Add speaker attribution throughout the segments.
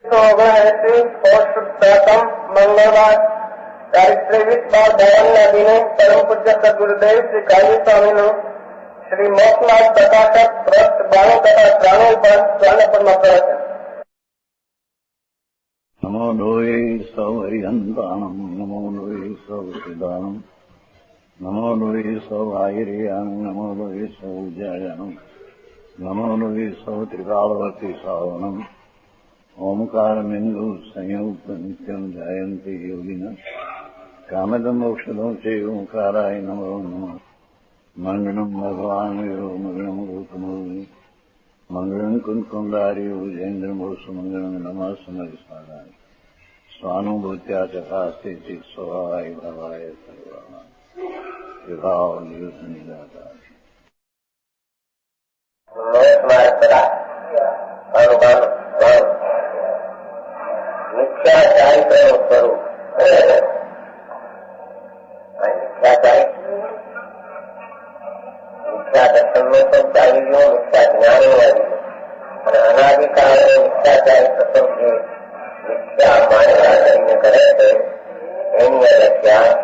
Speaker 1: 1979 post પ્રથમ મંગળવાર તારીખ 23/52 દિને પરમ પૂજ્ય સદગુરુદેવ શ્રી કાલી સ્વામીનું શ્રી મોક્ષનાથ પ્રકાશક ટ્રસ્ટ 92 તથા 93 પર સ્વર્ણપદમાં પ્રવચન.
Speaker 2: નમો લોહે સૌ હરિહંતાણમ નમો લોહે સૌ સિદાનમ નમો લોહે સૌ આયર્યાણમ નમો લોહે સૌ જયાણમ નમો લોહે સૌ ત્રિકાળવતી સાવનમ ઓમકારમિંદુ સંયુક્ત નિત્યમ જાયંતિ યોગિના કામદમ મોક્ષદમ છે ઓંકારાય નમો નમઃ. મંગળમ ભગવાન વીરો મંગળમ રૂપમોહિ મંગળમ કુંકુંડાર્યો જૈન્દ્રમોષ મંગળમ નમઃ સમરિસ્વાદાય સ્વાનુભૂત્યા ચકાસ્તે ચિત સ્વભાવાય ભાવાય સર્વાના વિભાવ નિદાતા
Speaker 1: મિથ્યાચારિત્રનું સ્વરૂપ. મિથ્યા દર્શનનો શબ્દ આવી ગયો, મિથ્યા જ્ઞાન આવી ગયો અને અનાદિકાળે મિથ્યાચારિત્ર શબ્દ મિથ્યા માન્યતા કરીને કરે છે એની વ્યાખ્યા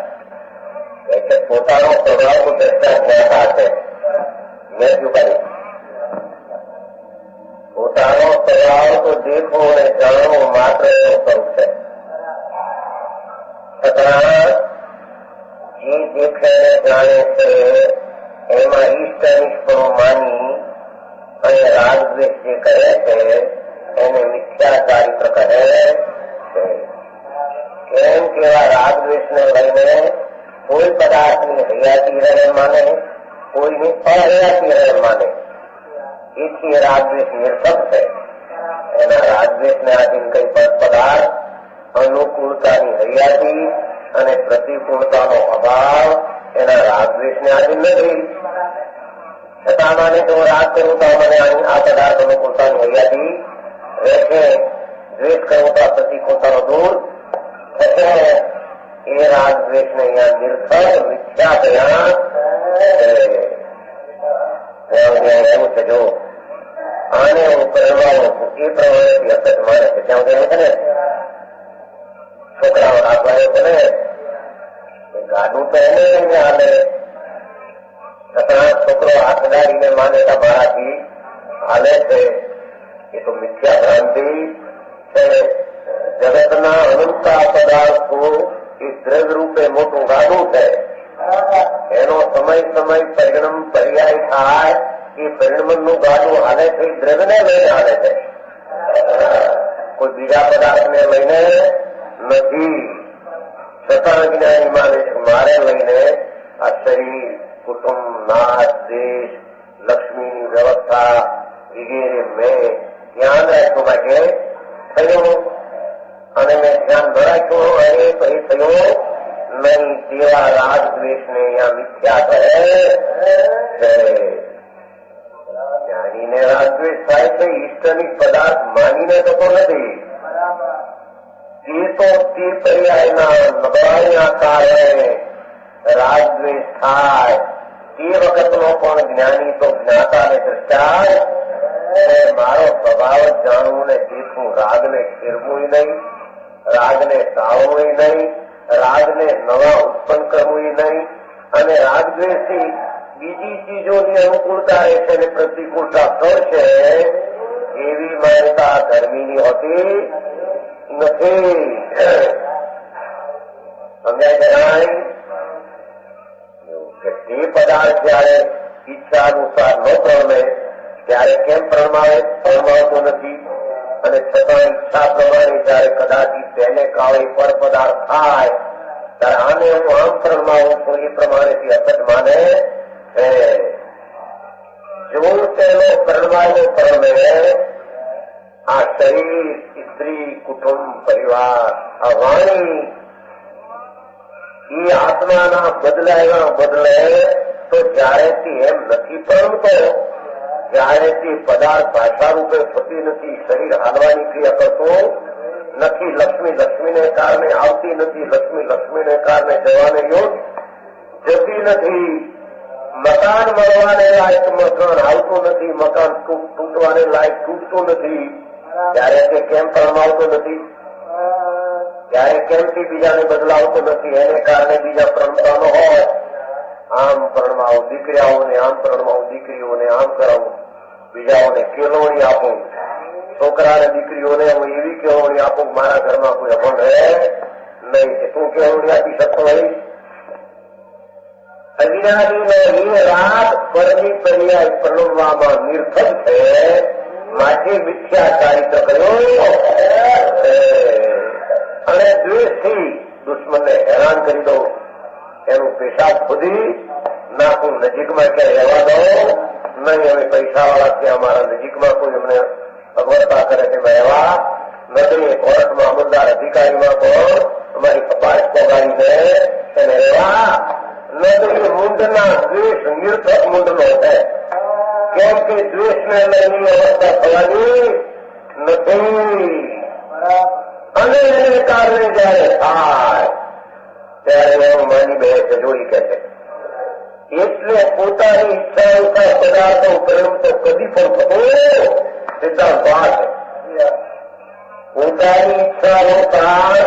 Speaker 1: એટલે પોતાનો સ્વભાવ દ્રષ્ટા જ્ઞાતા છે. મેં કરી પોતાનો સ્વભાવ તો દેખવો અને જાણવો માત્ર એનો સ્વરૂપ છે. છતાં જે દેખે જાણે છે એમાં ઈષ્ટ અનિષ્ટો માની અને રાગદ્વેષ જે કરે છે એને મિથ્યાચારિત્ર કહે છે. કેમ કેવા રાગદ્વેષને લઈને કોઈ પદાર્થની હયાતી રહે માને, કોઈની અહયાતી રહે માને, એથી રાગદ્વેષ નિર્થક છે. એના રાગદ્વેષને આધીન કઈ પદાર્થ અનુકૂળતાની હયાતી અને પ્રતિકૂળતાનો અભાવ એના રાગદ્વેષને આધીન નથી. છતાં માને તો રાગ કરું તો મને આ પદાર્થ અનુકૂળતાની હયાતી રહેશે, દ્વેષ કરું તો પ્રતિકૂળતાનો દૂર થશે. એ રાગદ્વેષને અહીંયા નિર્થક મિથ્યા થયા એવું છે. જો આને હું કરવાનું છું એ પ્રમાણે અસત માને છે. ત્યાં કહે છે ને છોકરાઓ રાખવા છે ને ગાડું તો એને હાલે, છતાં છોકરો હાથ દાડીને માન્યતા મારાથી હાલે છે. એ તો મિથ્યા ભ્રાંતિ છે. જગતના અનંતા પદાર્થો એ દ્રવ્ય રૂપે મોટું ગાડું છે. એનો સમય પરિણામ પર્યાય થાય એ પરિણમનું ગાડું હાલે છે, દ્રવ્યને લઈને હાલે છે, કોઈ બીજા પદાર્થને લઈને નથી. છતાં જ્ઞાની માને છે મારે લઈને આ શરીર, કુટુંબ, નાશ, દેશ, લક્ષ્મીની વ્યવસ્થા વગેરે મેં ધ્યાન રાખ્યું માટે થયું અને મેં ધ્યાન ન રાખ્યું અને તો એ થયો નહીં. તેવા રાગદ્વેષને અહીંયા મિથ્યા કહે છે. જ્ઞાનીને રાગદ્વેષ થાય છે ઈષ્ટની પદાર્થ માનીને થતો નથી. એ તો તે પર્યાયના નબળાઈના કારણે રાગદ્વેષ થાય. તે વખતનો પણ જ્ઞાની તો જ્ઞાતા ને દ્રષ્ટા મારો સ્વભાવ જ જાણવું ને દેખવું, રાગને ખેરવું નહીં, રાગને ટાળવું નહીં, રાગને નવા ઉત્પન્ન કરવું નહીં અને રાગદ્વેષથી બીજી ચીજોની અનુકૂળતા રહેશે અને પ્રતિકૂળતા થશે એવી માન્યતા ધર્મીની હોતી નથી. સમજાય જણાય કે તે પદાર્થ જયારે ઈચ્છા અનુસાર ન પ્રણમે ત્યારે કેમ પ્રણમાવતો નથી અને છતાં ઈચ્છા પ્રમાણે જયારે કદાચ તેને કાળે પર પદાર્થ થાય ત્યારે આને હું આમ પ્રણમાવું છું એ પ્રમાણેથી અસત માને છે. જો તેનો પ્રણમાયો પ્રણમે આ શરીર, સ્ત્રી, કુટુંબ, પરિવાર, આ વાણી એ આત્માના બદલાયા બદલે તો જ્યારેથી એમ નથી પ્રણમતો, જ્યારેથી પદાર્થ ભાષા રૂપે થતી નથી, શરીર હાલવાની ક્રિયા કરતો નથી, લક્ષ્મીને કારણે આવતી નથી, લક્ષ્મીને કારણે જવાને યોગ જતી નથી, મકાન મળવાને લાયક મકાન આવતું નથી, મકાન તૂટવાને લાયક તૂટતું નથી, ત્યારે તે કેમ પરમાવતો નથી, ત્યારે કેમથી બીજાને બદલાવતો નથી, એને કારણે બીજા પરણતાનો હોય. આમ પરણવાવું દીકરીઓને, આમ પરણવાવું દીકરીઓને, આમ કરાવું, બીજાઓને કેળવણી આપું, છોકરાને દીકરીઓને હું એવી કેળવણી આપું મારા ઘરમાં કોઈ અભણ રહે નહીં. તું કેળવણી આપી શકતો હોય? અજ્ઞાનીનો એ રાત પરની પર્યાય પરણવામાં નિર્થક છે, માટે મિથ્યા ચારિત્ર કર્યો અને દ્વેષથી દુશ્મનને હેરાન કરી દઉં, એનું પેશાબ ખોદી નાખું, નજીકમાં ક્યાં રહેવા દઉં નહીં. હવે પૈસાવાળા ત્યાં અમારા નજીકમાં કોઈ અમને અગવડતા કરે તેમાં રહેવા નથી. કોર્ટમાં અમલદાર અધિકારીમાં પણ અમારી કપાસ પગાડીને એને રહેવા નથી. મુંડના દ્વેષ નિર્થક મુંડનો છે, કેમ કે દ્વેષને લઈને અવસ્થા થવાની નથી. અને એને કારણે જયારે થાય ત્યારે એનું માની બે છે જોડી કે છે. એટલે પોતાની ઈચ્છા અનુસાર પદાર્થો પરિણામ તો કદી પણ થતો સિદ્ધાંત આ છે. પોતાની ઈચ્છા અનુસાર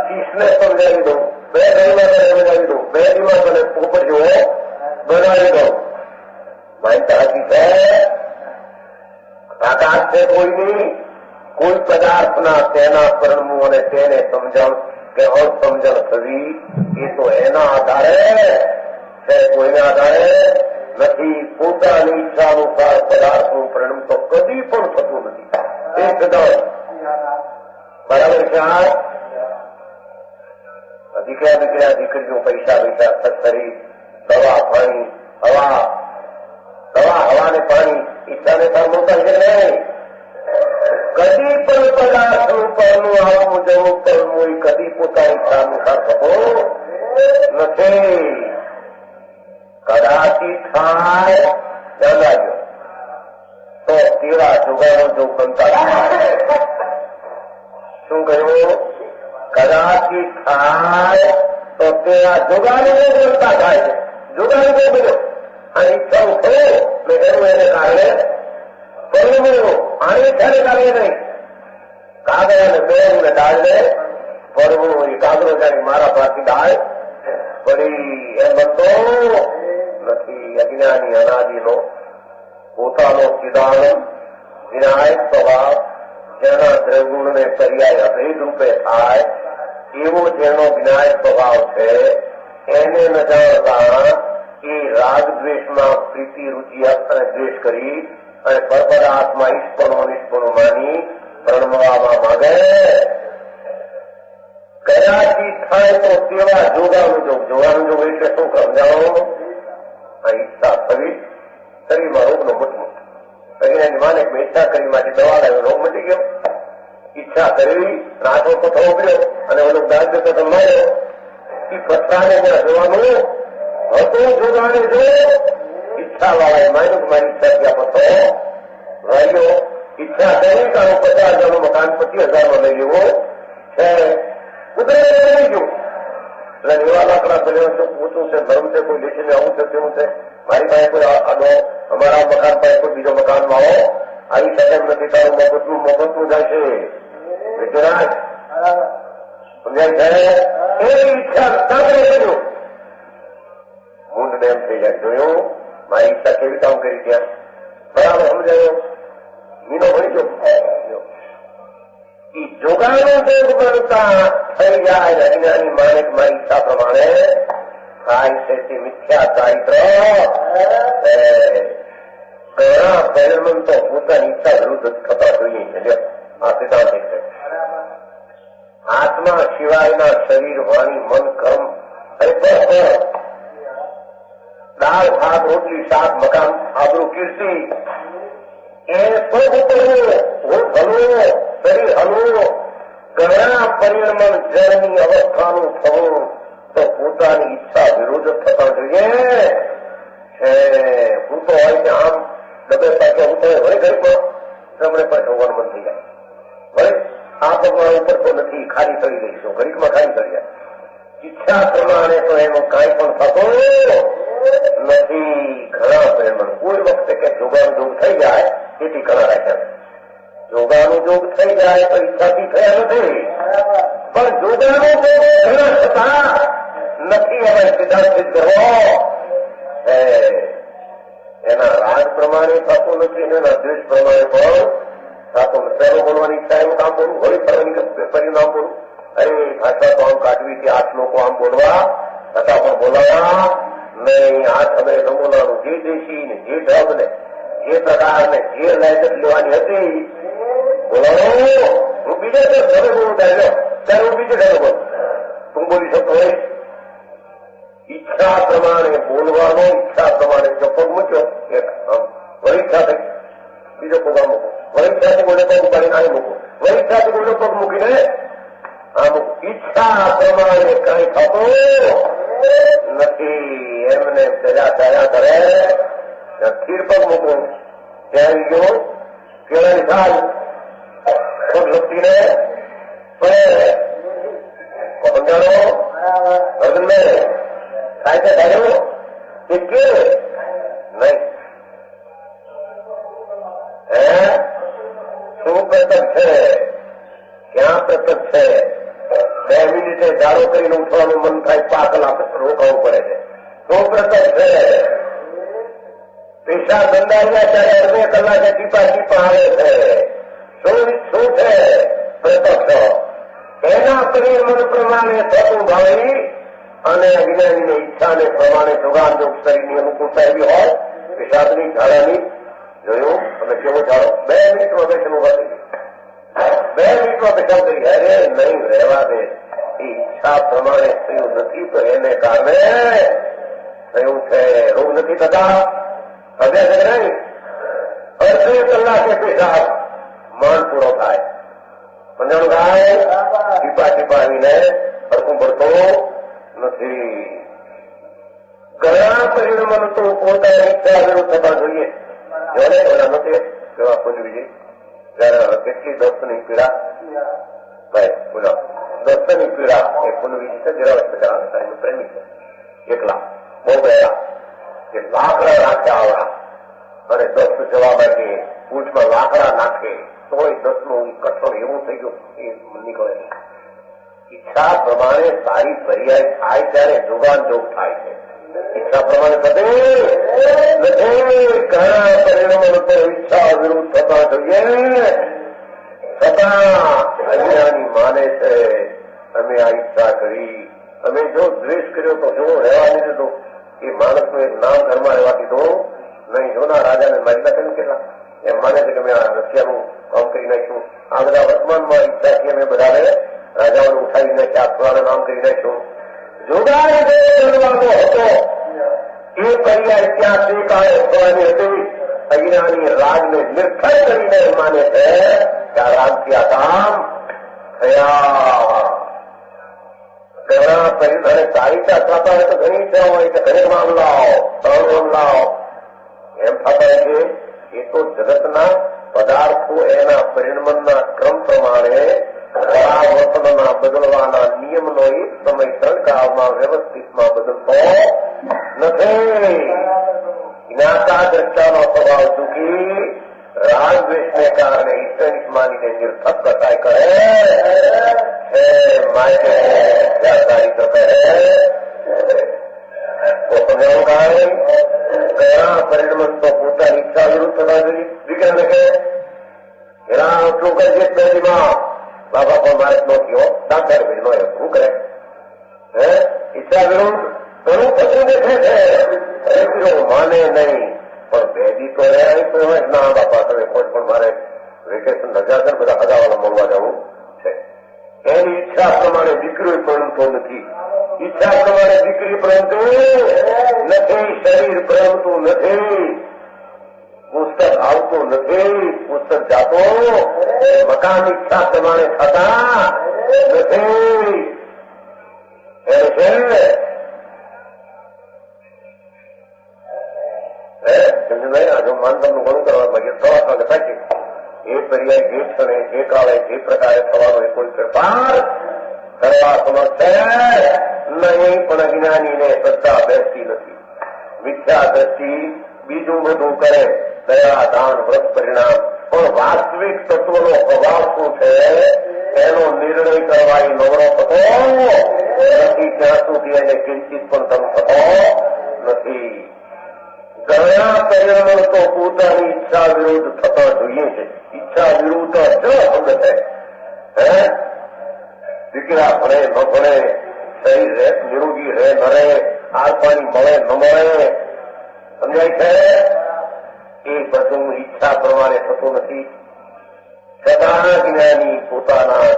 Speaker 1: શીશને સમજાવી દઉં, બે ઘરમાં તને બનાવી દઉં, બે દીમાં તને પોપટ જેવો બનાવી દઉં. માનતા હતી છે આકાશ છે કોઈની, કોઈ પદાર્થના તેના પરણવું અને તેને સમજણ કે અસમજણ થવી એ તો એના આધારે છે, કોઈના આધારે નથી. પોતાની ઈચ્છા અનુસાર પદાર્થનું પરિણામ તો કદી પણ થતું નથી. એ સિદ્ધાંત બરાબર છે. દીકરા દીકરીઓ પૈસા સત્તરી, દવા પાણી, દવા હવા ને પાણી ઈચ્છાને મોટા છે નહીં. કદી પણ પદાર્થનું પરનું આવવું જવું કરવું એ કદી પોતાની ઈચ્છા અનુસાર થતો નથી. કદાચી થાય જગાજો તો તેવા જુગાનો જો બનતા. શું કહ્યું? કદાચી થાય તો તેવા જુગાનો બનતા થાય છે. જુગાનો જો બન્યો આ ઈચ્છાઓ થયો મેં એનું એને કારણે પરણવું. આની ઈચ્છાને કારણે નહીં, કાગળ અને બેન ને ડાળને પડવું. એ કાગડો જાણી મારા પાછી ડાળ પડી એમ બનતો નથી. અજ્ઞાની અનાદિનો પોતાનો ચિદાનંદ વિનાયક સ્વભાવ જેના દ્રગુણને પર્યાય અભેદ રૂપે થાય એવો જેનો વિનાયક સ્વભાવ છે, એને ન જાણતા એ રાગ દ્વેષમાં પ્રીતિ રુચિ અને દ્વેષ કરી અને પરપદાર્થમાં ઈષ્પણો નિષ્પણો માની પરણવામાં માંગે. કદાચી થાય તો તેવા જોગાનું જોગ. જોગાનું જોગ એટલે શું સમજાવો? આ ઈચ્છા થવી શરીરમાં રોગનો મટવું. એની માને ઈચ્છા કરી માટે દવા લાવ્યો, રોગ મટી ગયો. ઈચ્છા કરવી નાચો તો થવો પડ્યો અને ઓલો દાંત તો માર્યો. એ પથરાને જ્યાં જોવાનું હતું જોગાને જો ઈચ્છા વાળાએ માન્યું કે મારી ઈચ્છા ત્યાં પથરો વાળ્યો. ઈચ્છા કરી કારણ 50,000 મકાન 25,000 લઈ લેવો છે. કુદરત લઈ ગયું એટલે એવા લાકડા બન્યો છે, ઊંચું છે, ધર્મ છે, કોઈ લેખીને આવું છે તેવું છે. મારી પાસે કોઈ આનો અમારા મકાન પાસે કોઈ બીજો મકાનમાં આવો આવી શકે એમ નથી. તારું મોગતનું જાય છે વિજયરાજ સમજાય છે. એ ઈચ્છા સાંભળે કર્યું ઊંડ એમ થઈ જાય. જોયું મારી ઈચ્છા કેવી કામ કરી ત્યાં બરાબર સમજાયો. મીનો ભણી ગયો. જોગાનું જોગ બનતા થઈ જાય. અજ્ઞાની માને મારી ઈચ્છા પ્રમાણે થાય છે તે મિથ્યા ચારિત્ર. ઘણા પરિણામ તો પોતાની ઈચ્છા વિરુદ્ધ થતા જોઈએ છે. આ સિદ્ધાંત છે. આત્મા સિવાયના શરીર, વાણી, મન, કર્મ દાળ ભાત રોટલી શાક મકાન આબરૂ કીર્તિ એ પગ ઉતરવું, હલવું, શરીર હલવું, ઘણા પરિણમન જળની અવસ્થાનું થવું તો પોતાની ઈચ્છા વિરુદ્ધ થતા જોઈએ. હું તો હોય કે આમ ડબે પાસે ઉતરે વળી ઘડીમાં જમણે પાસે હોવાનું મન થઈ જાય. વળી આ ભગવાન ઉપર તો નથી, ખાલી કરી દઈશું, ઘડીકમાં ખાલી કરી જાય. ઈચ્છા પ્રમાણે તો એનું કાંઈ પણ થતું નથી. ઘણા પરિણમન કોઈ વખતે કે જોગાન જોગ થઈ જાય તેથી ઘણા રાખ્યા. જોગાનું જોગ થઈ જાય તો ઈચ્છાથી થયા નથી, પણ જોગાનું જોગ ઘણા છતાં નથી હવે સિદ્ધાંતિત કરવો. એના રાગ પ્રમાણે થતું નથી, એના દ્વેષ પ્રમાણે પણ થતું નથી. પહેલું બોલવાની ઈચ્છા એવું કામ બોલું, વળી ફરી નામ બોલું. અરે ભાષા તો આમ કાઢવી કે 8 લોકો આમ બોલવા છતાં પણ બોલાવા નહીં. આ સમયે નમૂનાનું જે દેશી ને જે ઢબ ને જે પ્રકાર ને જે લાયક લેવાની હતી બોલાવો. હું બીજે તમે બોલું ત્યારે હું બીજે ઢબે બોલું. તું બોલી શકતો હોય ઈચ્છા પ્રમાણે બોલવાનો, ઈચ્છા પ્રમાણે જો પગ મૂક્યો એક વરિષ્ઠા થઈ બીજો પગ આ મૂકો, વરિષ્ઠાથી બોલે પગ ઉપાડીને આ મૂકો, વરિષ્ઠાથી બોલે પગ મૂકીને અમુક ઈચ્છા પ્રમાણે કઈ થતું નથી. એમને દયા દયા કરે સ્થિર પગ મૂકવું ત્યાં ગયો કેળાની સાલ ખુદ લપટીને સમજાણો અર્જુનને થાય છે ધાર્યો એ કે નહીં. શું પ્રત્યક્ષ છે, ક્યાં પ્રત્યક્ષ છે? 2 મિનિટે જાડો કરીને ઉઠવાનું મન થાય, 5 કલાક રોકાવું પડે છે. શું પ્રત્યક્ષ છે? પૈસા બંધાવ્યા ત્યારે 2 કલાકે ટીપા ટીપા આવે છે. શું છે પ્રત્યક્ષ? એના પરિમળ પ્રમાણે થતું ભાવી અને અજ્ઞાનીની ઈચ્છાને પ્રમાણે જોગાનજોગ શરીરની અનુકૂળતા એવી હોય. પેશાબની ઝાડાની જોયું તમે કેવો ઝાડો 2 મિનિટમાં બેસનું વધી 2 મિનિટમાં પેશાબ કરી. અરે નહીં રહેવા દે, એ ઈચ્છા પ્રમાણે થયું નથી તો એને કારણે થયું છે. રોગ નથી થતા અભ્યાસ નહીં. 2 કલાકે પેશાબ માંડ પૂરો થાય, સમજાણું થાય. ટીપા ટીપા આવીને હરકું પડતો નથી. ઘણા પરિણામો તો પોતાની ઈચ્છા વિરુદ્ધ થતા જોઈએ. જોને એના મતે કેવા પૂજવીજી જયારે કેટલી દસ્તની પીડા ભાઈ બોલો દસ્તની પીડા એ પૂનવીજી છે. જરા પ્રેમી છે, એકલા બહુ ગયા કે લાકડા નાખે આવડા અને દસ્ત જવા માટે પૂછમાં લાકડા નાખે તોય દસનું કઠોળ એવું થઈ ગયું એ નીકળે. ઈચ્છા પ્રમાણે સારી પર્યાય થાય ત્યારે જોગાનજોગ થાય છે. ઈચ્છા પ્રમાણે થતે નથી. ઘણા પરિણામો તો ઈચ્છા વિરુદ્ધ થતા જોઈએ છતાં અજ્ઞાની માને છે અમે આ ઈચ્છા કરી, અમે જો દ્વેષ કર્યો તો જો રહેવા નહીં દીધો, એ માણસનું એક નામ ઘરમાં રહેવા દીધો નહીં. જોના રાજાને મારી નાખેલું કેટલા એમ માને છે કે મેં આ રશિયાનું કામ કરી નાખ્યું. આ બધા વર્તમાનમાં ઈચ્છાથી અમે બધાને રાજાઓને ઉઠાવી નાખ્યા, થોડાને નામ કરી નાખ્યું. જોગાનો હતો એ પર્યાય ત્યાં તે કાળે થવાની હતી. અજ્ઞાની રાગને નિર્ખય કરીને માને છે કે આ રાગથી આ કામ થયા. ઘણા પરિણામે સારી થતા હોય તો ઘણી ઈચ્છા હોય કે ઘણી મામલાઓ 3 મામલાઓ એમ થતા છે. એ તો જગતના પદાર્થો એના પરિણમના ક્રમ પ્રમાણે પરાવર્તનના બદલવાના નિયમનો એક સમય 3 કાળમાં વ્યવસ્થિતમાં બદલતો નથી. જ્ઞાતા દ્રષ્ટાનો સ્વભાવ દુઃખી રાગદ્વેષને કારણે ઈશ્વરિક માનીને નિર્થક કસાય કરે છે. માટે ચારિત્ર કહે તો સમજાવું કાય કયા પરિણમન તો પોતાની ઈચ્છા વિરુદ્ધ થતા જોઈએ. વિજ્ઞાન કહે એના આટલું કરજે પેઢીમાં બાબા પણ મારે નો થયો દાખલ નો શું કરે ઈચ્છા વિરુદ્ધ ઘણું થતું દેખે છે. માને નહીં પણ બેદી તો રહ્યા તો ના બાપા તમે કોઈ પણ મારે વેકેશન રજા છે બધા હજાવાળા મળવા જવું છે. એની ઈચ્છા પ્રમાણે દીકરી પરણતો નથી. ઈચ્છા પ્રમાણે દીકરી પરણતું નથી, શરીર પરણતું નથી, પુસ્તક આવતું નથી, પુસ્તક જાતો મકાન ઈચ્છા પ્રમાણે થતા નથી. એને છે જો માનતમનું ઘણું કરવા માંગે 3 વાગે થાય એ પર્યાય જે ક્ષણે જે કાળે જે પ્રકારે થવાનો એ કોઈ ફેરફાર કરવા સમર્થ છે નહીં. પણ અજ્ઞાનીને શ્રદ્ધા બેસતી નથી. મિથ્યા દ્રષ્ટિ બીજું બધું કરે, દયા દાન વ્રત પરિણામ પણ વાસ્તવિક સાત્વિક તત્વનો સ્વભાવ શું છે એનો નિર્ણય કરવા એ નવરો થતો નથી, ત્યાં સુધી એને કિંચિત પણ ધમ થતો નથી. ઘણા પરિણામો તો પોતાની ઈચ્છા વિરુદ્ધ થતા જોઈએ છે. ઈચ્છા વિરુદ્ધ જ શબ્દ છે. દીકરા ભણે ન ભણે, શરીર રહે નિરોગી રહે ન રહે, આર પાણી મળે ન મળે, સમજાય છે? એ બધું ઈચ્છા પ્રમાણે થતું નથી. છતાં જ્ઞાની પોતાના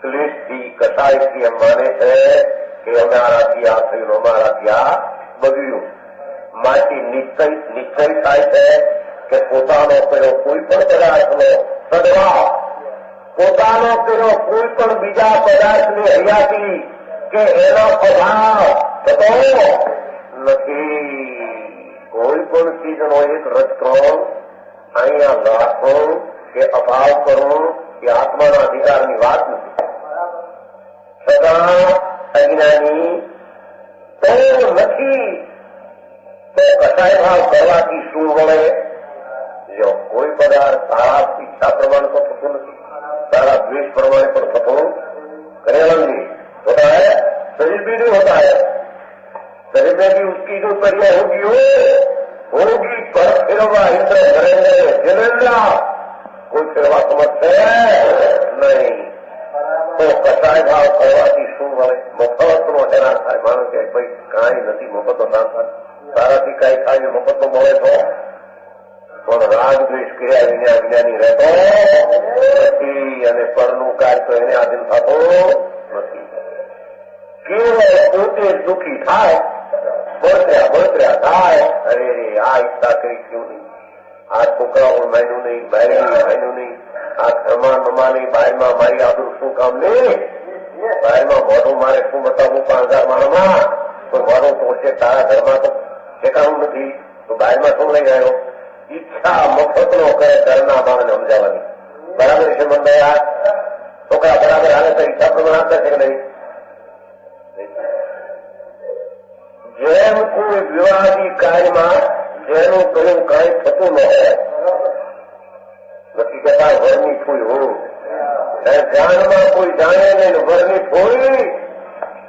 Speaker 1: ક્લેશથી કસાયથી એમ માને છે કે અમારાથી આ થયું, અમારાથી આ બગડ્યું. માટે નિશ્ચય થાય છે કે પોતાનો કર્યો કોઈ પણ પદાર્થનો સદભાવ, પોતાનો કર્યો કોઈ પણ બીજા પદાર્થની હયાતી કે એનો અભાવ થતો નથી. કોઈ પણ ચીજનો એક રજક્રમ અહીંયા રાખવું કે અભાવ કરવું એ આત્માના અધિકારની વાત નથી. છતાં અજ્ઞાની તો નથી તો કસાય ભાવ કરવાથી શું વળે? જો કોઈ પદાર્થ તારા ઈચ્છા પ્રમાણે તો થતું નથી, तारा द्वेष प्रमाण पर थतो करेंगे होता है, शरीर भी नहीं होता है, शरीर में भी उसकी जो क्रिया होगी पर फिरवा इंद्र धरेंगे जिनेन्द्र कोई फिरवा समझ है नहीं. તો કસાય ભાવ કરવાથી શું મળે? મફતનો હેરાન થાય. માનો કે ભાઈ કાંઈ નથી, મફતો ના થાય, તારાથી કાંઈ થાય મફત તો મળે તો પણ રાગ દ્વેષ કર્યા વિના જ્ઞાની રહેતો નથી અને પરનું કાર્ય તો એને આધીન થતો નથી. કેવળ પોતે દુઃખી થાય, બળતર્યા થાય. અરે આ ઈચ્છા કરી ક્યું નહીં, આ છોકરાઓ માન્યું નહીં, બાયરી માન્યું નહીં, આ ઘરમાં મમાની બાયમાં મારી આદુ શું કામ નહીં, બાયમાં મોઢું મારે શું બતાવવું 5000 માણમાં, પણ મારો તો છે તારા ઘરમાં તો ઠેકાણું નથી, તો બાયમાં શું લઈ ગયો? ઈચ્છા મફતનો કરે ઘરના માણસને સમજાવવાની. બરાબર છે મંદયા? છોકરા બરાબર હાલે તો ઈચ્છા પ્રમાણ આપતા છે કે નહીં? જેમ કોઈ વિવાદી કાર્યમાં જેનું કયું કાંઈ થતું ન હોય, નથી કહેતા વરની ફૂલ હોવું, જાણમાં કોઈ જાણે નહીં, વરની ફૂલ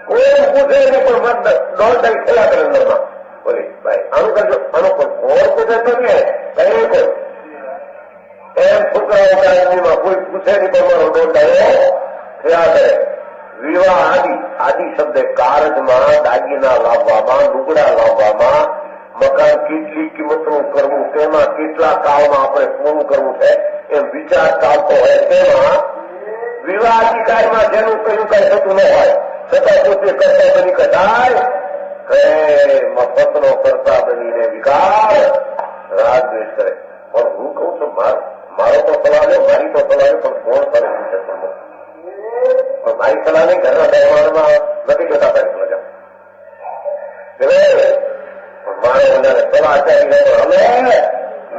Speaker 1: કોઈ પૂછે નહીં, પણ મત દોડ ખેલા કરે અંદરમાં. બોલે ભાઈ આનું કરજો, આનું પણ કોણ પૂછે તો ને કઈ કોઈ એમ છોકરાઓ કાયદીમાં કોઈ પૂછે નહીં, પણ મારો દોડ થયા કરે. વિવાહ આદિ શબ્દ કારજમાં દાગીના લાવવામાં, લુગડા લાવવામાં, મકાન કેટલી કિંમતનું કરવું, તેમાં કેટલા કાળમાં આપણે પૂરું કરવું છે એમ વિચાર ચાલતો હોય, તેમાં વિવાહ અધિકારમાં જેનું કયું કઈ થતું ન હોય છતાં પોતે કરતા બની કદાય મફતનો કરતા બનીને વિકાર રાગ દ્વેષ કરે. પણ હું કઉ છું મારો તો સલાહ લે, મારી તો સલાહ લે, પણ કોણ કરે છે? પણ મારી સલાહ નહીં, ઘરના તહેવારમાં નથી જતા તારી મજા મારે વધારે સલાહ ચાલી હવે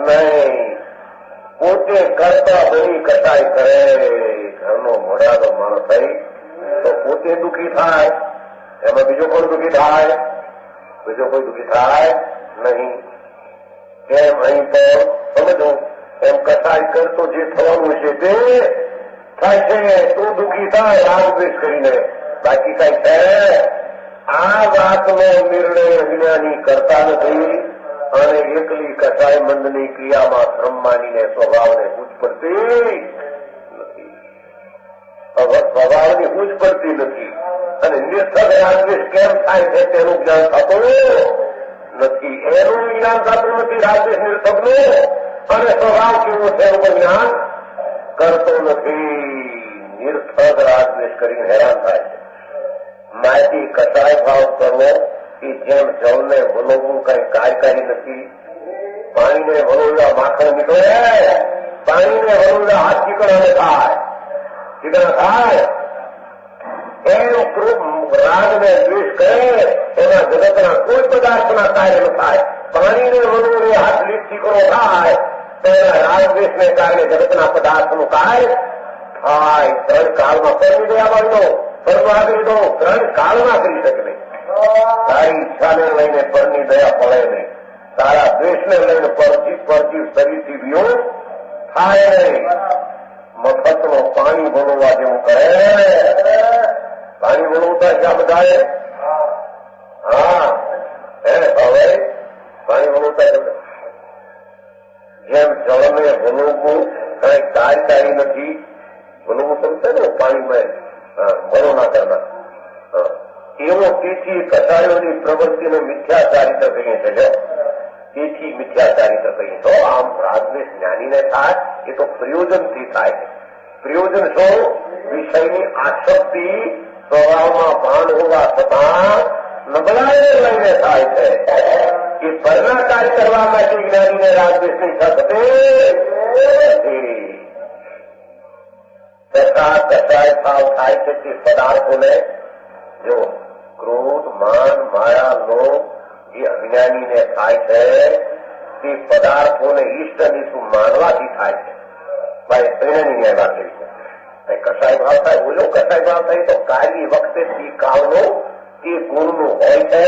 Speaker 1: નહીં. પોતે કરતા બની કટાઈ કરે, ઘરનો મોઢાનો માણસ થઈ તો પોતે દુઃખી થાય, એમાં બીજો કોઈ દુઃખી થાય? બીજો કોઈ દુઃખી થાય નહીં. એમ અહીં તો સમજો એમ કટાઈ કરતો જે થવાનું છે તે થાય છે, તું દુઃખી થાય રાગ દ્વેષ કરીને, બાકી કઈ છે? આ વાતનો નિર્ણય અજ્ઞાની કરતા નથી અને એકલી કસાય મંદની ક્રિયામાં શ્રમ માનીને સ્વભાવને બૂઝ પડતી નથી, સ્વભાવની બૂઝ પડતી નથી અને નિર્થક રાગદ્વેષ કેમ થાય છે તેનું જ્ઞાન થતું નથી. એનું જ્ઞાન થતું નથી રાગદ્વેષ નિર્થકનું, અને સ્વભાવ કેવો છે એનું જ્ઞાન કરતો નથી. નિર્થક રાગદ્વેષ કરીને હેરાન થાય છે. માહિતી કસાય ભાવ કરવો એ જેમ જળને વલોવવું કઈ કાર્યકારી નથી. પાણીને વલોવવા માખણ નીકળે, પાણીને વલોવવા હાથ ચીકણા થાય, ચીકણા થાય. એનું ક્રોધ રાગને દ્વેષ કરે એના જગતના કોઈ પદાર્થના કાર્ય ન થાય. પાણીને વલોવને હાથ લીટ ચીકણો થાય તો એના રાગ દ્વેષને કારણે જગતના પદાર્થનું કાર્ય થાય. ત્રણ કાળમાં પરમી ગયા બાળકો પરવા દો, ત્રણ કાળમાં કરી શકે નહીં. તારી ઈચ્છાને લઈને પરની દયા પડે નહીં, તારા દ્વેષને લઈને પરજીવ શરીરથી વિયોગ થાય નહીં. મફતનો પાણી બોલવા જેવું કરે. પાણી બોલવતા ક્યાં બધાએ? હા હવે પાણી બોલવતા જેમ જળને બોલવવું કઈ કાર્યકારી નથી. બોલવું સમજે ને પાણીમાં ભરો ના કરના એવો તેથી કસાયોની પ્રવૃત્તિને મિથ્યાચારિત્ર કહીએ છે. તેથી મિથ્યાચારિત્ર કહીએ તો આમ રાગદ્વેષ જ્ઞાનીને થાય એ તો પ્રયોજનથી થાય છે. પ્રયોજન શું? વિષયની આસક્તિ સ્વભાવમાં ભાન હોવા છતાં નબળાઈને લઈને થાય છે. એ પરના કાર્ય કરવા માટે જ્ઞાનીને રાગદ્વેષની શકતે કસાય ભાવ થાય છે. તે પદાર્થોને જો ક્રોધ, માન, માયા, લોભ જે અજ્ઞાનીને થાય છે તે પદાર્થોને ઈષ્ટ નિશું માનવાથી થાય છે. ભાઈ પ્રેરણીને વાત કરી છે. કસાય ભાવ થાય, બોલો કસાય ભાવ થાય તો કાર્ય વખતે તે કાળનો તે ગુણનું હોય છે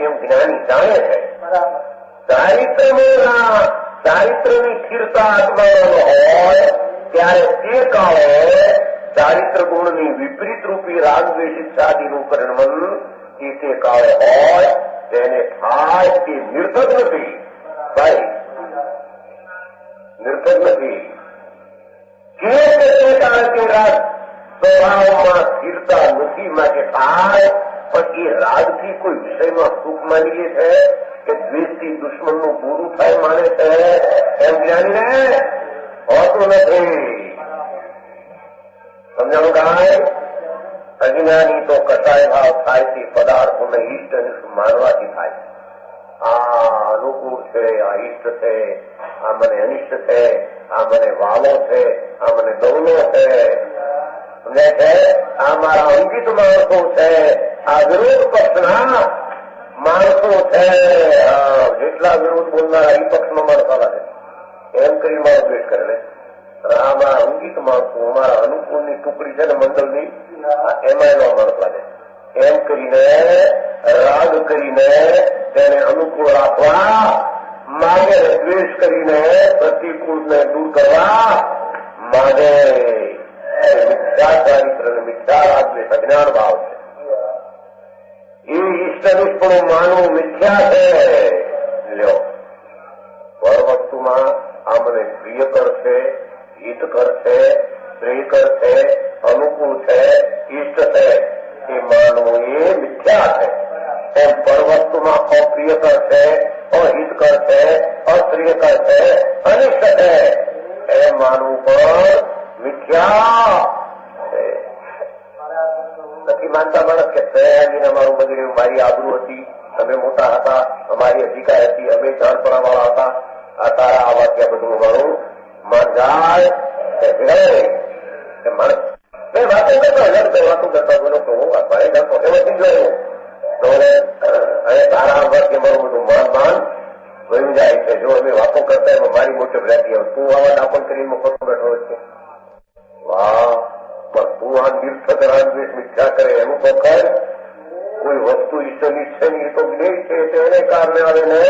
Speaker 1: એમ જ્ઞાની જાણે છે. ચારિત્રની સ્થિરતા આત્માનો હોય ત્યારે તે કાળે ચારિત્ર ગુણની વિપરીત રૂપી રાગદ્વેષ ઈચ્છાદીનું પરિણમન તે કાળે હોય તેને થાય તે નિર્થક નથી. ભાઈ નિર્થક નથી. જે તે કાળે તે રાગ સ્વભાવમાં સ્થિરતા નથી માટે થાય. પણ એ રાગથી કોઈ વિષયમાં સુખ માની લે છે કે દ્વેષથી દુશ્મનનું પૂરું થાય માને છે એમ જ્ઞાનીને હોતું નથી. સમજાણું કાંઈ? અજ્ઞાની તો કસાય ભાવ થાય તે પદાર્થોને ઈષ્ટ માનવાથી થાય. આ અનુકૂળ છે, આ ઈષ્ટ છે, આ મને અનિષ્ટ છે, આ મને વાલો છે, આ મને દવલો છે, સમજાય છે? આ મારા અંકિત માણસો છે, આ વિરોધ પક્ષના માણસો છે. જેટલા વિરોધ બોલનારા એ પક્ષનો માણસ આવા છે એમ કરી મારો દ્વેષ કરે ને. આ મારા અંકિત માણસો, અમારા અનુકૂળની ટુકડી છે ને મંડળની, એમાં એનો માણસ લાગે એમ કરીને રાગ કરીને તેને અનુકૂળ રાખવા માગે, દ્વેષ કરીને પ્રતિકૂળને દૂર કરવા માગે. મિથ્યા ચારિત્ર અને મિથ્યા રાગદ્વેષ અજ્ઞાન ભાવ છે. એ ઈષ્ટ નિષ્પણું માનવું મિથ્યા છે. લ્યો પર વસ્તુમાં આ મને પ્રિય કરશે, હિત કરશે, શ્રેય કરશે, અનુકૂળ છે, ઈષ્ટ છે એ માનવું એ મિથ્યા છે. એમ પર વસ્તુમાં અપ્રિય કરશે, અહિત કરશે, અશ્રેય કરશે, અનિષ્ટ છે એ માનવું પણ મિથ્યા છે. નથી માનતા માણસ કે સયાજીને અમારું બગડ્યું, મારી આબરૂ હતી, અમે મોટા હતા, અમારી અધિકાર હતી, અમે જાણપણા વાળા હતા, આ તારા આ વાક્ય બધું અમારું માન જાય માણસ. મેં વાતો કરતો વાતો કરતા બોલો કે હું મારે કરતો એમાંથી જોયું તો હવે તારા વાક્ય મારું બધું માન વયું જાય છે. જો અમે વાતો કરતા એમાં મારી મોટી રહેતી હોય તું આવા દાપણ કરીને ખોટો બેઠો છે. વાહ, તું આ નિર્થક રાગદ્વેષ મિથ્યા કરે એનું પકડ. કોઈ વસ્તુ ઈશ્વરની છે ને એ તો જ્ઞેય છે તેને કારણે આવે ને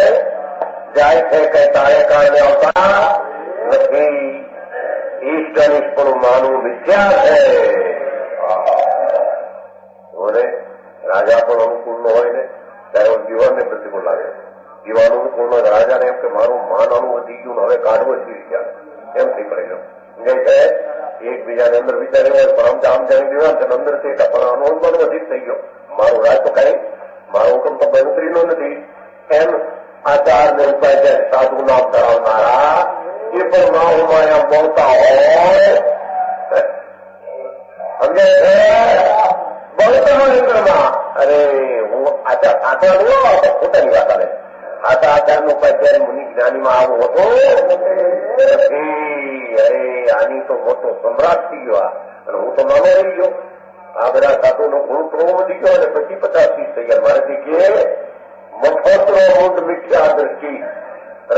Speaker 1: જાય છે, કઈ તારે કારણે આવતા નથી. ઈષ્ટ નિષ્પણું માનવું મિથ્યા છે. રાજા પણ અનુકૂળ નો હોય ને ત્યારે દીવાનને પ્રતિકૂળ લાગે. દીવાન અનુકૂળ હોય રાજાને એમ કે મારું માન આનું વધી ગયું, હવે કાઢવો જ ગયા એમ થઈ પડે ગયો. સમજાય છે? એકબીજાને અંદર વિચાર્યું હોય પણ આમ જાણી દેવા છે અંદર છે પણ આનો અનુમાન વધી જ થઈ ગયો. મારું રાજ તો કઈ મારો હુકમ તો બનતરીનો નથી એમ આચાર ને ઉપાય છે. સાધુ નામ ધરાવનારા એ પણ ના ઉમાયા બોલતા હોય સમજાય છે? બોલતા હોય અંદરમાં અરે હું આચાર પોતાની વાત આવે આચાર આચાર નો ઉપાય મુનિ જ્ઞાનીમાં આવો હતો. અરે આની તો મોટો સમ્રાટ થઈ ગયો અને હું તો નાનો રહી ગયો. આ બધા સાધુ નો ગુણ પ્રવો વધી ગયો અને પછી 50 થઈ ગયા. મારાથી કે મફતનો મૂળ મિથ્યા દ્રષ્ટિ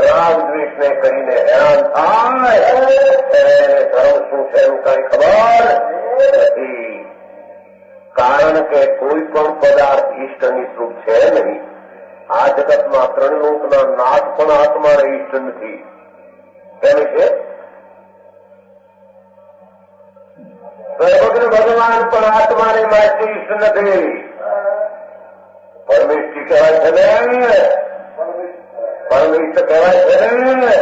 Speaker 1: રાગ દ્વેષ ને કરીને હેરાન થાય. ધર્મ શું છે એનું કઈ ખબર નથી. કારણ કે કોઈ પણ પદાર્થ ઈષ્ટ નિષ્ઠુપ છે નહીં. આ જગતમાં 3 લોકના નાથ પણ આત્માને ઈષ્ટ નથી. કેમ છે? ભગવાન પણ આત્માને માટે ઈષ્ટ નથી. પરમેષ્ઠી કહેવાય છે ને, પરમેષ્ઠ કહેવાય છે ને.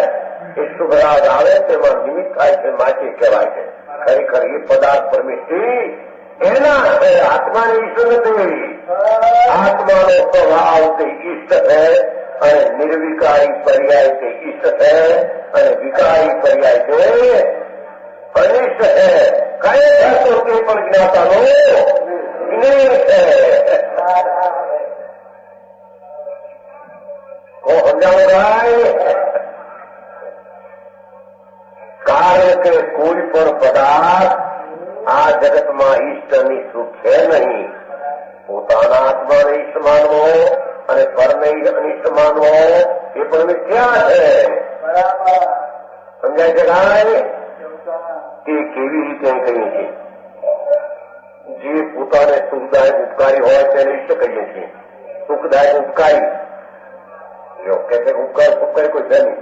Speaker 1: એ શુભરાગ આવે તેમાં નિમિત્ત થાય છે, માટે કહેવાય છે. ખરેખર એ પદાર્થ પરમેષ્ઠી એના છે, આત્માને ઈષ્ટ નથી. આત્માનો સ્વભાવ તે ઈષ્ટ છે અને નિર્વિકારી પર્યાય તે ઈષ્ટ છે અને વિકારી પર્યાય તે અનિષ્ટ છે. ખરેખર તો તે પણ જ્ઞાતાનો જ્ઞેય છે. સમજાવો ભાઈ? કારણ કે કોઈ પણ પદાર્થ આ જગતમાં ઈષ્ટની સુખ છે નહીં. પોતાના આત્માને ઈષ્ટ માનવો અને પરને અનિષ્ટ માનવો એ પણ મિથ્યા છે. સમજાય છે ભાઈ? તે કેવી રીતે કહીએ છીએ? જે પોતાને સુખદાયક ઉપકારી હોય તેને ઈષ્ટ કહીએ છીએ. સુખદાયક ઉપકારી જો કે ઉપકાર ઉપકારી કોઈ છે નહીં,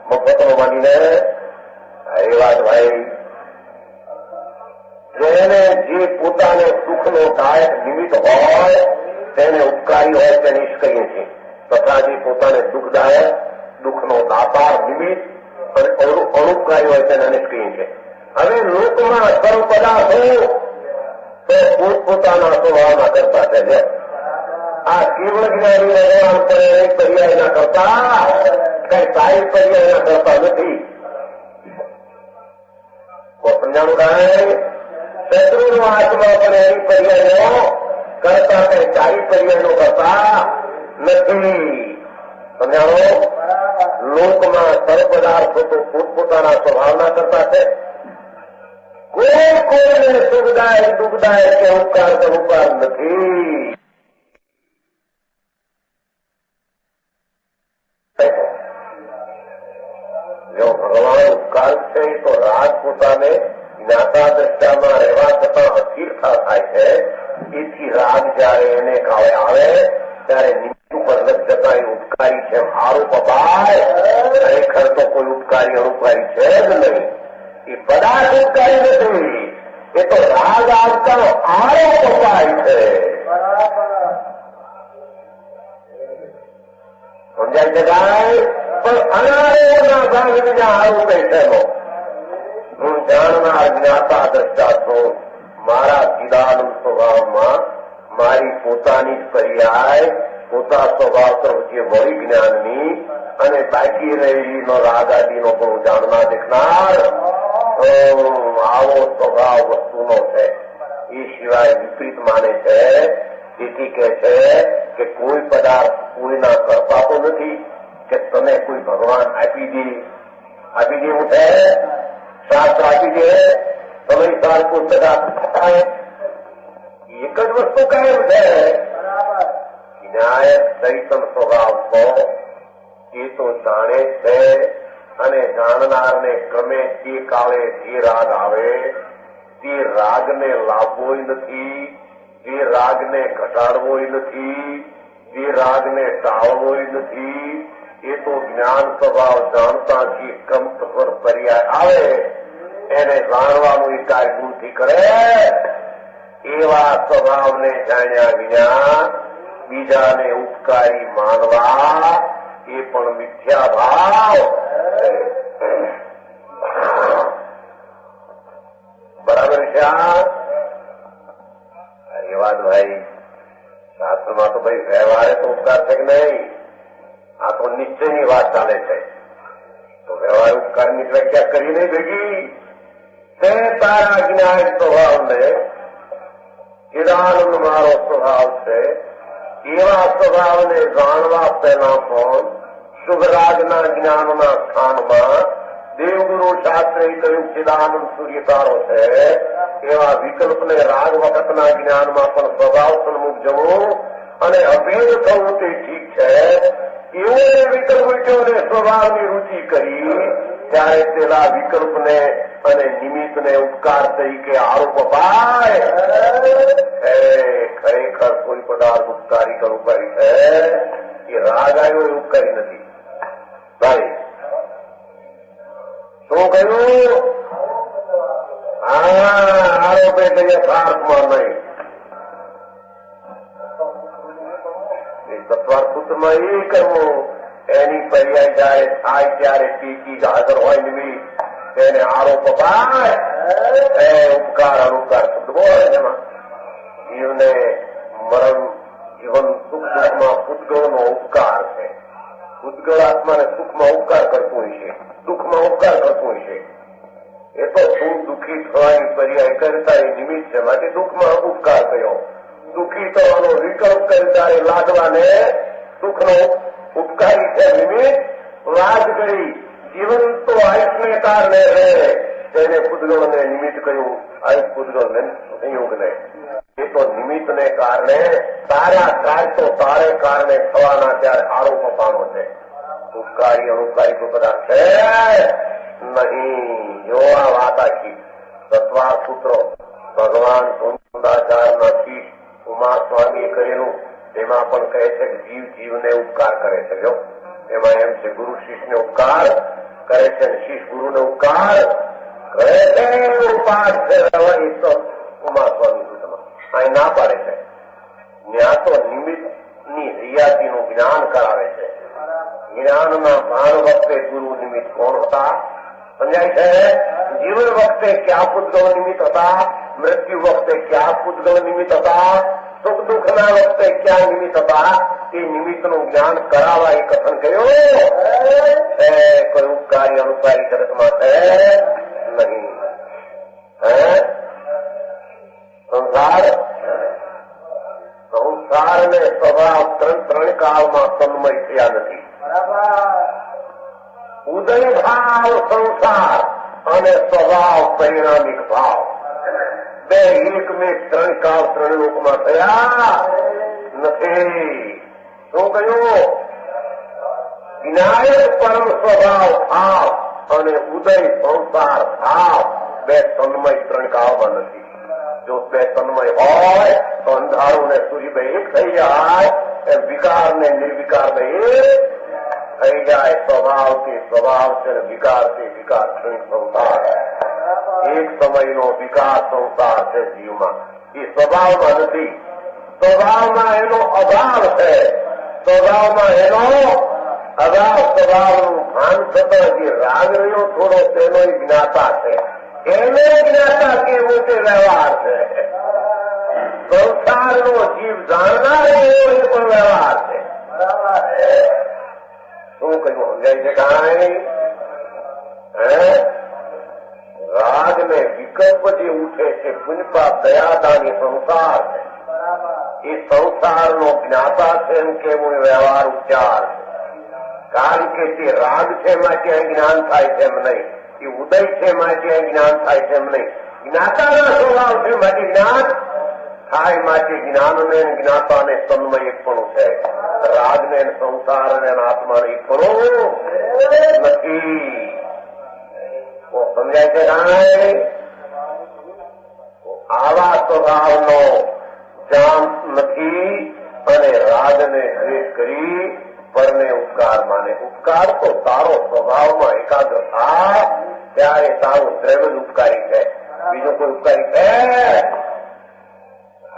Speaker 1: મફતનો માનીને. એ વાત ભાઈ, જેને જે પોતાને સુખનો દાયક નિમિત્ત હોય તેને ઉપકારી હોય તેને ઈષ્ટ કહીએ છીએ. તથા જે પોતાને દુઃખદાયક દુઃખનો દાતાર નિમિત્ત અને અનુપકારી હોય તેને અનિષ્ટ કહીએ છીએ. હવે લોકમાં સર્વ પદાર્થો તો પોતપોતાના સ્વભાવના કરતા છે. આ કેવળ જ્ઞાની ભગવાન પણ પર્યાયના કરતા કઈ સારી પર્યાયના કરતા નથી. સમજાણું કાંઈ? શત્રુનો આત્મા પણ એની પર્યાયનો કરતા કઈ સારી પર્યાયનો કરતા નથી. સમજાણો? લોકમાં સર્વ પદાર્થો તો પોતપોતાના સ્વભાવના કરતા છે. કોઈ કોઈને સુખદાયક દુઃખદાયક કે ઉપકાર ઉપકાર નથી. જો ભગવાન ઉપકાર છે તો રાગ પોતાને જ્ઞાતા દ્રષ્ટામાં રહેવા છતાં અસ્થિરતા થાય છે. એથી રાગ જયારે એને કાળે આવે ત્યારે નિમિત્ત ઉપર લગ જતા એ ઉપકારી છે આરોપ અપાય. ખરેખર તો કોઈ ઉપકારી અનુપકારી છે જ નહીં. એ પદાર્થ ઉપકારી નથી, એ તો રાગ આવતા આરોપ અપાય છે. સમજાય છે ભાઈ? પણ અનારોના ભાગ બીજા આરોપ છે. હું જાણનાર જ્ઞાતા દ્રષ્ટા છું. મારા ચિદાનંદ સ્વભાવમાં મારી પોતાની જ પર્યાય પોતા સ્વભાવ તરફ જે વળી જ્ઞાનની અને બાકી રહેલીનો રાગ આદિનો પણ જાણનાર દેખનાર આવો સ્વભાવ વસ્તુનો છે. એ સિવાય વિપરીત માને છે. તેથી કે છે કે કોઈ પદાર્થ કોઈના કરતા તો નથી કે તમે કોઈ ભગવાન આપી દે એવું છે. શાસ્ત્ર આપી દે તમે સાર પુસ્તક થાય એક જ વસ્તુ કાયમ છે. ન્યાય ચૈતન સ્વભાવ તો એ તો જાણે છે અને જાણનારને ગમે તે કાળે જે રાગ આવે તે રાગને લાવવો નથી, તે રાગને ઘટાડવો નથી, તે રાગને ટાળવો નથી. એ તો જ્ઞાન સ્વભાવ જાણતા જે કંપ પર પર્યાય આવે એને જાણવાનું એ કારગુણથી કરે. એવા સ્વભાવને જાણ્યા વિના બીજાને ઉપકારી માનવા એ પણ મિથ્યા ભાવ. બરાબર છે? એ વાત ભાઈ શાસ્ત્રમાં તો ભાઈ વ્યવહારે તો ઉપકાર છે કે નહીં? આ તો નિશ્ચયની વાત ચાલે છે. તો વ્યવહાર ઉપકારની વ્યાખ્યા કરી નહીં ભેગી. તે તારા જ્ઞાન સ્વભાવને ચિદાનંદ મારો સ્વભાવ છે એવા સ્વભાવને જાણવા પહેલા પણ શુભરાગના જ્ઞાનના સ્થાનમાં દેવગુરુ શાસ્ત્રે કહ્યું ચિદાનંદ સૂર્ય તારો છે. એવા વિકલ્પને રાગ વખતના જ્ઞાનમાં પણ સ્વભાવ સન્મુખ જવું અને અભેદ થવું તે ઠીક છે. એવો વિકલ્પ વિચારોને સ્વભાવની રૂચિ કરી ત્યારે પેલા વિકલ્પને અને નિમિત્તને ઉપકાર તરીકે આરોપ અપાય. ખરેખર કોઈ પદાર્થ ઉપકારી કે ઉપકારી છે એ રાગ આવ્યો એ ઉપકારી નથી. ભાઈ શું કહ્યું? હા, બે યથાર્થમાં નહીં. એ સત્વાર્થમાં એ કરવું એની પર્યાય જયારે થાય ત્યારે ચીજ હાજર હોય નિમિત્ત તેને આરોપ અપાય. એ ઉપકાર અનુકાર શબ્દ બોલે એમાં જીવને મરણ જીવન સુખ દુઃખમાં પૂતગળનો ઉપકાર છે. પૂતગળ આત્માને સુખમાં ઉપકાર કરતું હોય છે, દુઃખમાં ઉપકાર કરતું હોય છે. એ તો શું દુઃખી થવાની પર્યાય કરતા એ નિમિત્ત છે, માટે દુઃખમાં ઉપકાર કર્યો. દુઃખી થવાનો વિકલ્પ કરતા એ લાદવાને સુખનો ઉપકારી છે નિમિત્ત. વાત કરી જીવન તો આયુષને કારણે રહે તેને પૂતગળને નિમિત્ત કહ્યું. આયુષ પૂતગળને સંયોગને એ તો નિમિત્તને કારણે તારા કાર્ય તો તારે કારણે થવાના ત્યારે આરોપ અપાનો છે. ઉપકારી અનુપકારી તો કદાચ છે નહીં. જો આ વાત આખી સત્વાર સૂત્રો ભગવાન સોમદાચાર્યના શીશ ઉમા સ્વામીએ કરેલું તેમાં પણ કહે છે કે જીવ જીવને ઉપકાર કરે છે. જો એમાં એમ છે ગુરુ શિષ્યને ઉપકાર કરે છે અને શિષ્ય ગુરુને ઉપકાર કરે છે. ઉપાસ છે ઉમા સ્વામી સૂત્રમાં અહીં ના પાડે છે. ત્યાં તો નિમિત્તની રિયાતીનું જ્ઞાન કરાવે છે. જ્ઞાનના ભાન વખતે ગુરુ નિમિત્ત કોણ હતા સમજાય છે. જીવન વખતે ક્યાં પૂતગળ નિમિત્ત હતા, મૃત્યુ વખતે ક્યાં પૂતગળ નિમિત્ત હતા, સુખ દુઃખના વખતે ક્યાં નિમિત્ત હતા, તે નિમિત્તનું જ્ઞાન કરાવવા એ કથન કર્યું. કોઈ ઉપકારી અનુકારી જગતમાં છે નહીં. સંસાર ને સ્વભાવ ત્રણ કાળમાં તન્મય થયા નથી. ઉદય ભાવ સંસાર અને સ્વભાવ પરિણામિક ભાવ બે એકમેક ત્રણ કાળ ત્રણ લોકમાં થયા નથી. શું કહ્યું? વિનાયક પરમ સ્વભાવ ભાવ અને ઉદય સંસાર ભાવ બે તન્મય ત્રણ કાળમાં નથી. જો બે તન્મય હોય તો અંધારું ને સૂર્ય બે એક થઈ જાય એમ વિકાર ને નિર્વિકાર બે એક થઈ જાય. સ્વભાવથી સ્વભાવ છે વિકારથી વિકાર ક્ષણિક સંસાર. એક સમયનો વિકાર સંસાર છે જીવમાં. એ સ્વભાવમાં નથી. સ્વભાવમાં એનો અભાવ છે. સ્વભાવમાં એનો અભાવ. સ્વભાવનું ભાન થતા જે રાગ રહ્યો થોડો તેનો જ્ઞાતા છે. એને જ્ઞાતા કેવું તે વ્યવહાર છે. સંસારનો જીવ જાણનાર એવો એ પણ વ્યવહાર છે. શું કહ્યું સમજાય છે? કાંઈ રાગ ને વિકલ્પ જે ઉઠે છે પુણ્યપાપ દયાદાની સંસાર છે. એ સંસારનો જ્ઞાતા છે એમ કેવું વ્યવહાર ઉપચાર છે. કારણ કે તે રાગ છે માટે જ્ઞાન થાય છે એમ નહીં. એ ઉદય છે માટે જ્ઞાન થાય છે એમ નહીં. જ્ઞાતાના સ્વભાવ છે માટે જ્ઞાન થાય. માટે જ્ઞાનને જ્ઞાતાને તન્મય પણ છે. રાગને સંસારને આત્માને પણ નથી. સમજાય છે? કાંઈ આવા સ્વભાવનો જાણ નથી અને રાગને દ્વેષ કરી પરને ઉપકાર માને. ઉપકાર તો તારો સ્વભાવમાં એકાગ્ર થાય ત્યારે તારું દ્રવ્ય ઉપકારી છે, બીજો કોઈ ઉપકારી છે?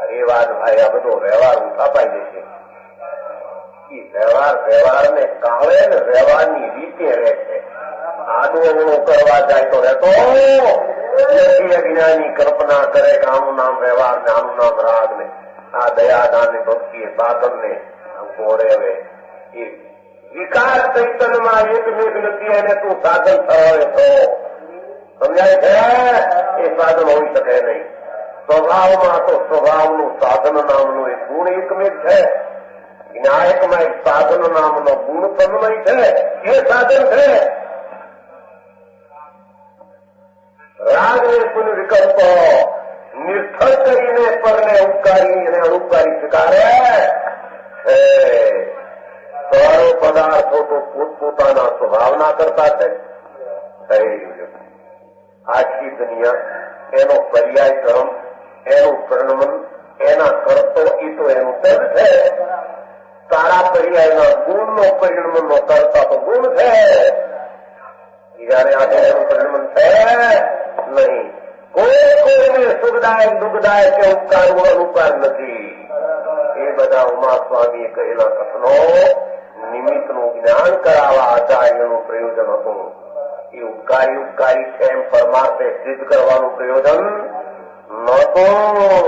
Speaker 1: અરે વાત ભાઈ, આ બધો વ્યવહાર ઉઠાપાઈ જશે. એ વ્યવહારને કાળે ને વ્યવહારની રીતે રહે છે. આડું અવળું કરવા જાય તો રહેતો અજ્ઞાની કલ્પના કરે કે આનું નામ વ્યવહાર ને આનું નામ રાગ ને આ દયાદાન ને ભક્તિ સાધન ને ઘોડે હવે એ વિકાસ ચૈતન્યમાં એકમેક નથી એને તું સાધન થવાય તો સમજાય છે? એ સાધન હોઈ શકે નહીં. સ્વભાવમાં તો સ્વભાવનું સાધન નામનું એક ગુણ એકમેક છે. વિનાયકમાં એક સાધન નામનો ગુણ તન્મય છે. એ સાધન છે. રાગ ને પુન વિકલ્પ નિર્થળ કરીને પરને ઉપકારી અને અનુપકારી સ્વીકારે. સવારો પદાર્થો તો પોતપોતાના સ્વભાવના કરતા છે. આખી દુનિયા એનો પર્યાય કર્મ, એનું પરિણમન, એના કરતો એ તો એનું તદ છે. તારા પર્યાયના ગુણનો પરિણમનનો કરતા તો ગુણ છે. જયારે આજે એનું પરિણમન છે નહીં. કોઈને સુખ સુખદાયક દુઃખદાયક કે ઉપકાર અનુકાર નથી. એ બધા ઉમા સ્વામીએ કહેલા કથનો નિમિત્તનું જ્ઞાન કરાવવા આચાર્યનું પ્રયોજન હતું. એ ઉપકારી છે એમ પરમાર્થે સિદ્ધ કરવાનું પ્રયોજન નહોતું.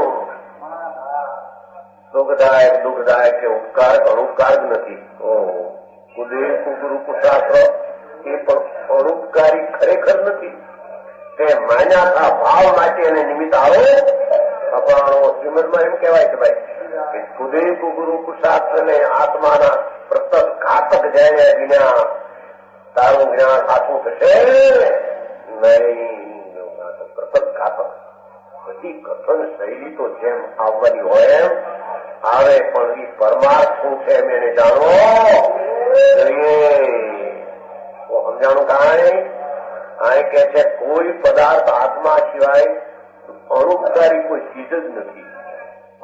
Speaker 1: સુખદાયક દુઃખદાયક કે ઉપકાર અનુપકાર જ નથી. કુદેવ કુગુરુ કુશાસ્ત્ર એ પણ અનુપકારી ખરેખર નથી. તે માન્યાતા ભાવ માટે એને નિમિત્ત આવો અપરાણો શ્રીમદમાં એમ કહેવાય છે ભાઈ કે કુદેવ કુગુરુ કુશાસ્ત્ર ને આત્માના પ્રત્યક્ષ ઘાતક જઈને વિના તારું જ્ઞાન સાચું થશે નહીં. પ્રત્યક્ષ ઘાતક બધી કથન શૈલી તો જેમ આવવાની હોય એમ આવે, પણ એ પરમાર્થ શું છે એમ એને જાણવો જોઈએ. સમજાણું કાંઈ આ કે છે કોઈ પદાર્થ આત્મા સિવાય અનુપકારી કોઈ ચીજ જ નથી.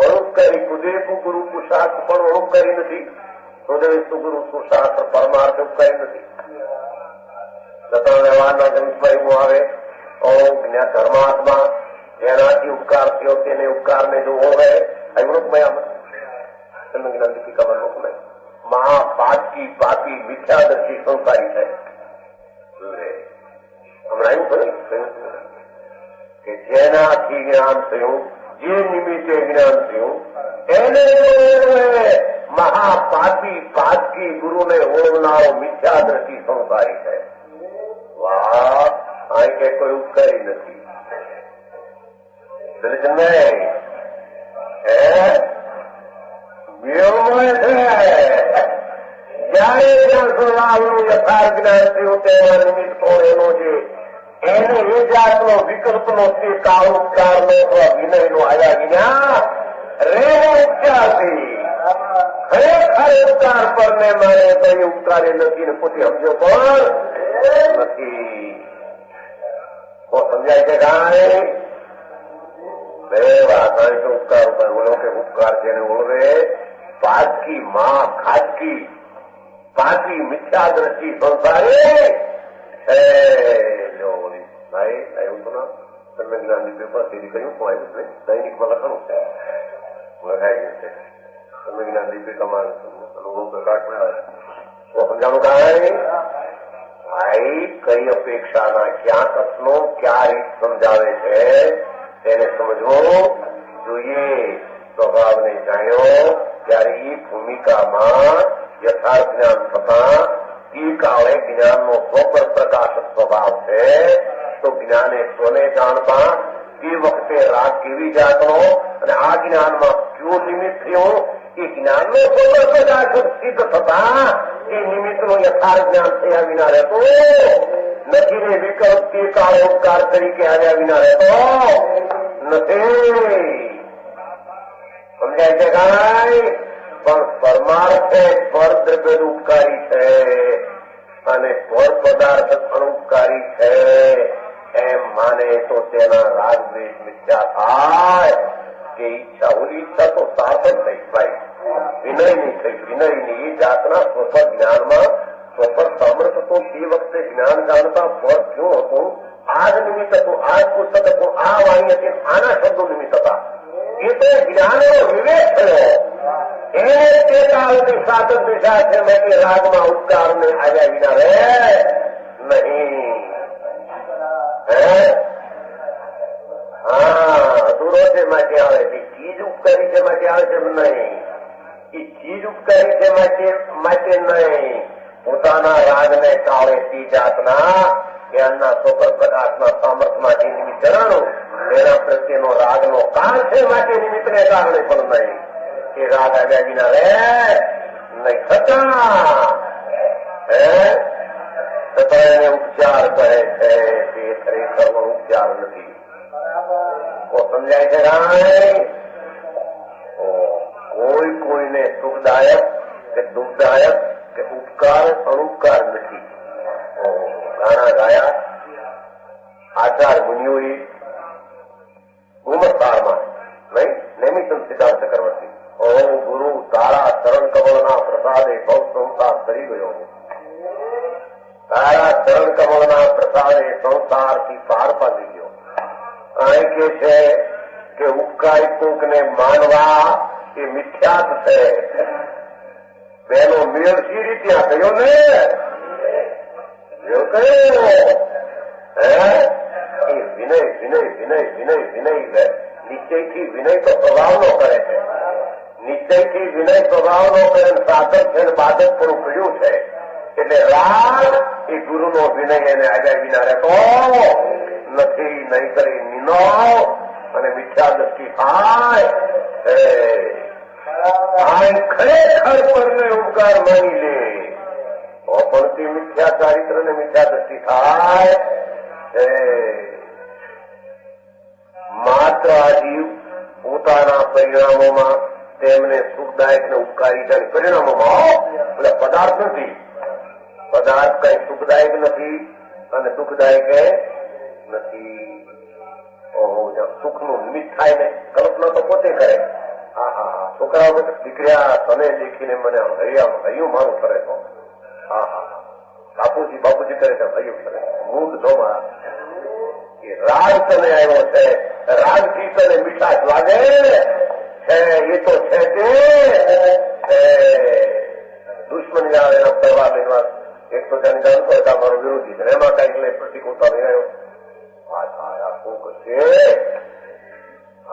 Speaker 1: અનુપકારી કુદેવ ગુરુ પુરુષાર્થ પણ અનુપકારી નથી. સુદેવ ગુરુ પુરુષાર્થ પરમાર્થ ઉપકારી નથી. ગતન વ્યવહારના જમીનમાં એવું આવે ધર્માત્મા જેનાથી ઉપકાર થયો તેને ઉપકારને જો હોય અવૃતમય દીપિકા મહાપાપી પાપી મિથ્યાદર્શી સંસારી છે. હમણાં એવું કહ્યું કે જેનાથી જ્ઞાન થયું, જે નિમિત્તે જ્ઞાન થયું એને મહાપાપી પાપી ગુરુને ઓળનારો મિથ્યાદર્શી સંસારી છે. વાહ, આ કે કોઈ ઉપકારી નથી. જયારે જ્યાં સ્વભાવનું યથાર્થ જ્ઞાન થયું તેના નિમિત્તો એનો જે એને એ જાતનો વિકલ્પનો તે કાળોપચારનો અથવા વિનયનો આવ્યા વિના રેવો ઉપચારથી ખરેખર ઉપકાર પરને મારે કઈ ઉપકારે નથી ને પોતે સમજો પણ નથી. તો સમજાય છે કાંઈ બે વાત તો ઉપકાર ઉપર બોલો કે ઉપકાર જેને ઓળવે પાકી માં ખાટકી પાકી મિથ્યા દ્રષ્ટિ સંસારે જો ભાઈ આવ્યું તો ના તમે જ્ઞાનની પેપર સીધી કહ્યું તો આવ્યું છે દૈનિકમાં લખવાનું છે લખાઈ ગયું છે. તમે જ્ઞાન દીપિકામાં અનુભવ પ્રકાશ મેળવે તો સમજાણું કાંઈ ભાઈ કઈ અપેક્ષાના ક્યાં કથનો ક્યાં રીત સમજાવે છે તેને સમજવું જોઈએ. સ્વભાવને જાણ્યો ત્યારે એ ભૂમિકામાં યથાર્થ જ્ઞાન થતા એ કાળે જ્ઞાનનો સ્વપર પ્રકાશક સ્વભાવ છે. તો જ્ઞાને સ્વને જાણતા એ વખતે રાગ કેવી જાતનો અને આ જ્ઞાનમાં કયું નિમિત્ત થયું એ જ્ઞાનનો સ્વપર પ્રકાશક સિદ્ધ થતા એ નિમિત્તનું યથાર્થ જ્ઞાન થયા વિના રહેતો નથી ને વિકલ્પ તે કાળ ઉપકાર તરીકે આવ્યા વિના રહેતો નથી. સમજાય છે કાંઈ? પણ પરમાર્થ પર દ્રવ્ય ઉપકારી છે અને પર પદાર્થ અનુપકારી છે એમ માને તો તેના રાગ દ્વેષ મિથ્યા થાય કે ઈચ્છા ઓલી ઈચ્છા તો સાત જ થઈ ભાઈ વિનય નહીં થઈ. વિનયની એ જાતના સ્વપર જ્ઞાનમાં સ્વપર સામર્થ તો તે વખતે જ્ઞાન જાણતા પર ક્યું હતું આ જ નિમિત્ત હતું, આ જ પુસ્તક હતું, આ વાણી હતી, આના શબ્દો નિમિત્ત હતા. એ તો જ્ઞાનનો વિવેક થયો એને તે કાળની સાધક દિશા છે માટે રાગમાં ઉપકારને આવ્યા વિના રહે નહીં. હા અધૂરો છે માટે આવે છે. ચીજ ઉપકારી છે માટે આવે છે નહીં. એ ચીજ ઉપકારી છે માટે નહીં. પોતાના રાગને કાળે તી જાતના જ્ઞાનના સ્વપર પ્રકાશના સામર્થમાંથી નિમિત્ત જણાણું એના પ્રત્યેનો રાગનો કાળ છે માટે નિમિત્તને કારણે પણ નહીં. એ રાગ આવ્યા વિના રે નહીં થતા છતાં એને ઉપચાર કહે છે તે ખરેખર ઉપચાર નથી. તો સમજાય છે કાંઈ? કોઈ કોઈને સુખદાયક કે દુઃખદાયક કે ઉપકાર અનુપકાર નથી. ગાણા ગાયા આચાર મુનિઓએ ઉમરતારમાં નહીં નૈમિત સિદ્ધાંત કરવાથી ઓ ગુરુ તારા ચરણ કમળના પ્રસાદે સૌ સંસાર કરી ગયો. તારા ચરણ કમળના પ્રસાદે સંસારથી પાર પાડી ગયો. અહીં કે છે કે ઉપકારી કોકને માનવા એ મિથ્યાત છે. બેનો મેળ સી રીતે થયો ને એવું કયો હે એ વિનય વિનય વિનય વિનય વિનય નિશ્ચયથી વિનય તો સ્વભાવનો કરે છે. નિશ્ચયથી વિનય સ્વભાવનો કરે સાધક છે બાધક થોડું કહ્યું છે. એટલે રાગ એ ગુરુનો વિનય એને આગળ વિના રહેતો નથી. નહીં કરી નિનો અને મિથ્યા દ્રષ્ટિ થાય ખરેખર પરને ઉપકાર માની લે તો પણ તે મિથ્યા ચારિત્ર ને મિથ્યા દ્રષ્ટિ થાય. માત્ર આ જીવ પોતાના પરિણામોમાં તેમને સુખદાયક ને ઉપકારી થાય. પરિણામોમાં બધા પદાર્થ નથી. પદાર્થ કઈ સુખદાયક નથી અને દુઃખદાયક નથી. ઓહો સુખનું નિમિત્ત થાય ને કલ્પના તો પોતે કરે. હા હા હા છોકરાઓ દીકરા તને દેખીને મને હૈયું મારું ફરે તો હા હા હા બાપુજી બાપુજી કરે તો હૈયું ફરે મૂળ ધોમાં એ રાગ તને આવ્યો છે. રાગ થી તને મીઠાશ લાગે છે એ તો છે તે દુશ્મન આવે એના પરવા લેવા એક તો જાણી જાણતો હતા મારો વિરોધી છે એમાં કઈક લઈ પ્રતિકૂળતા લઈ આવ્યો.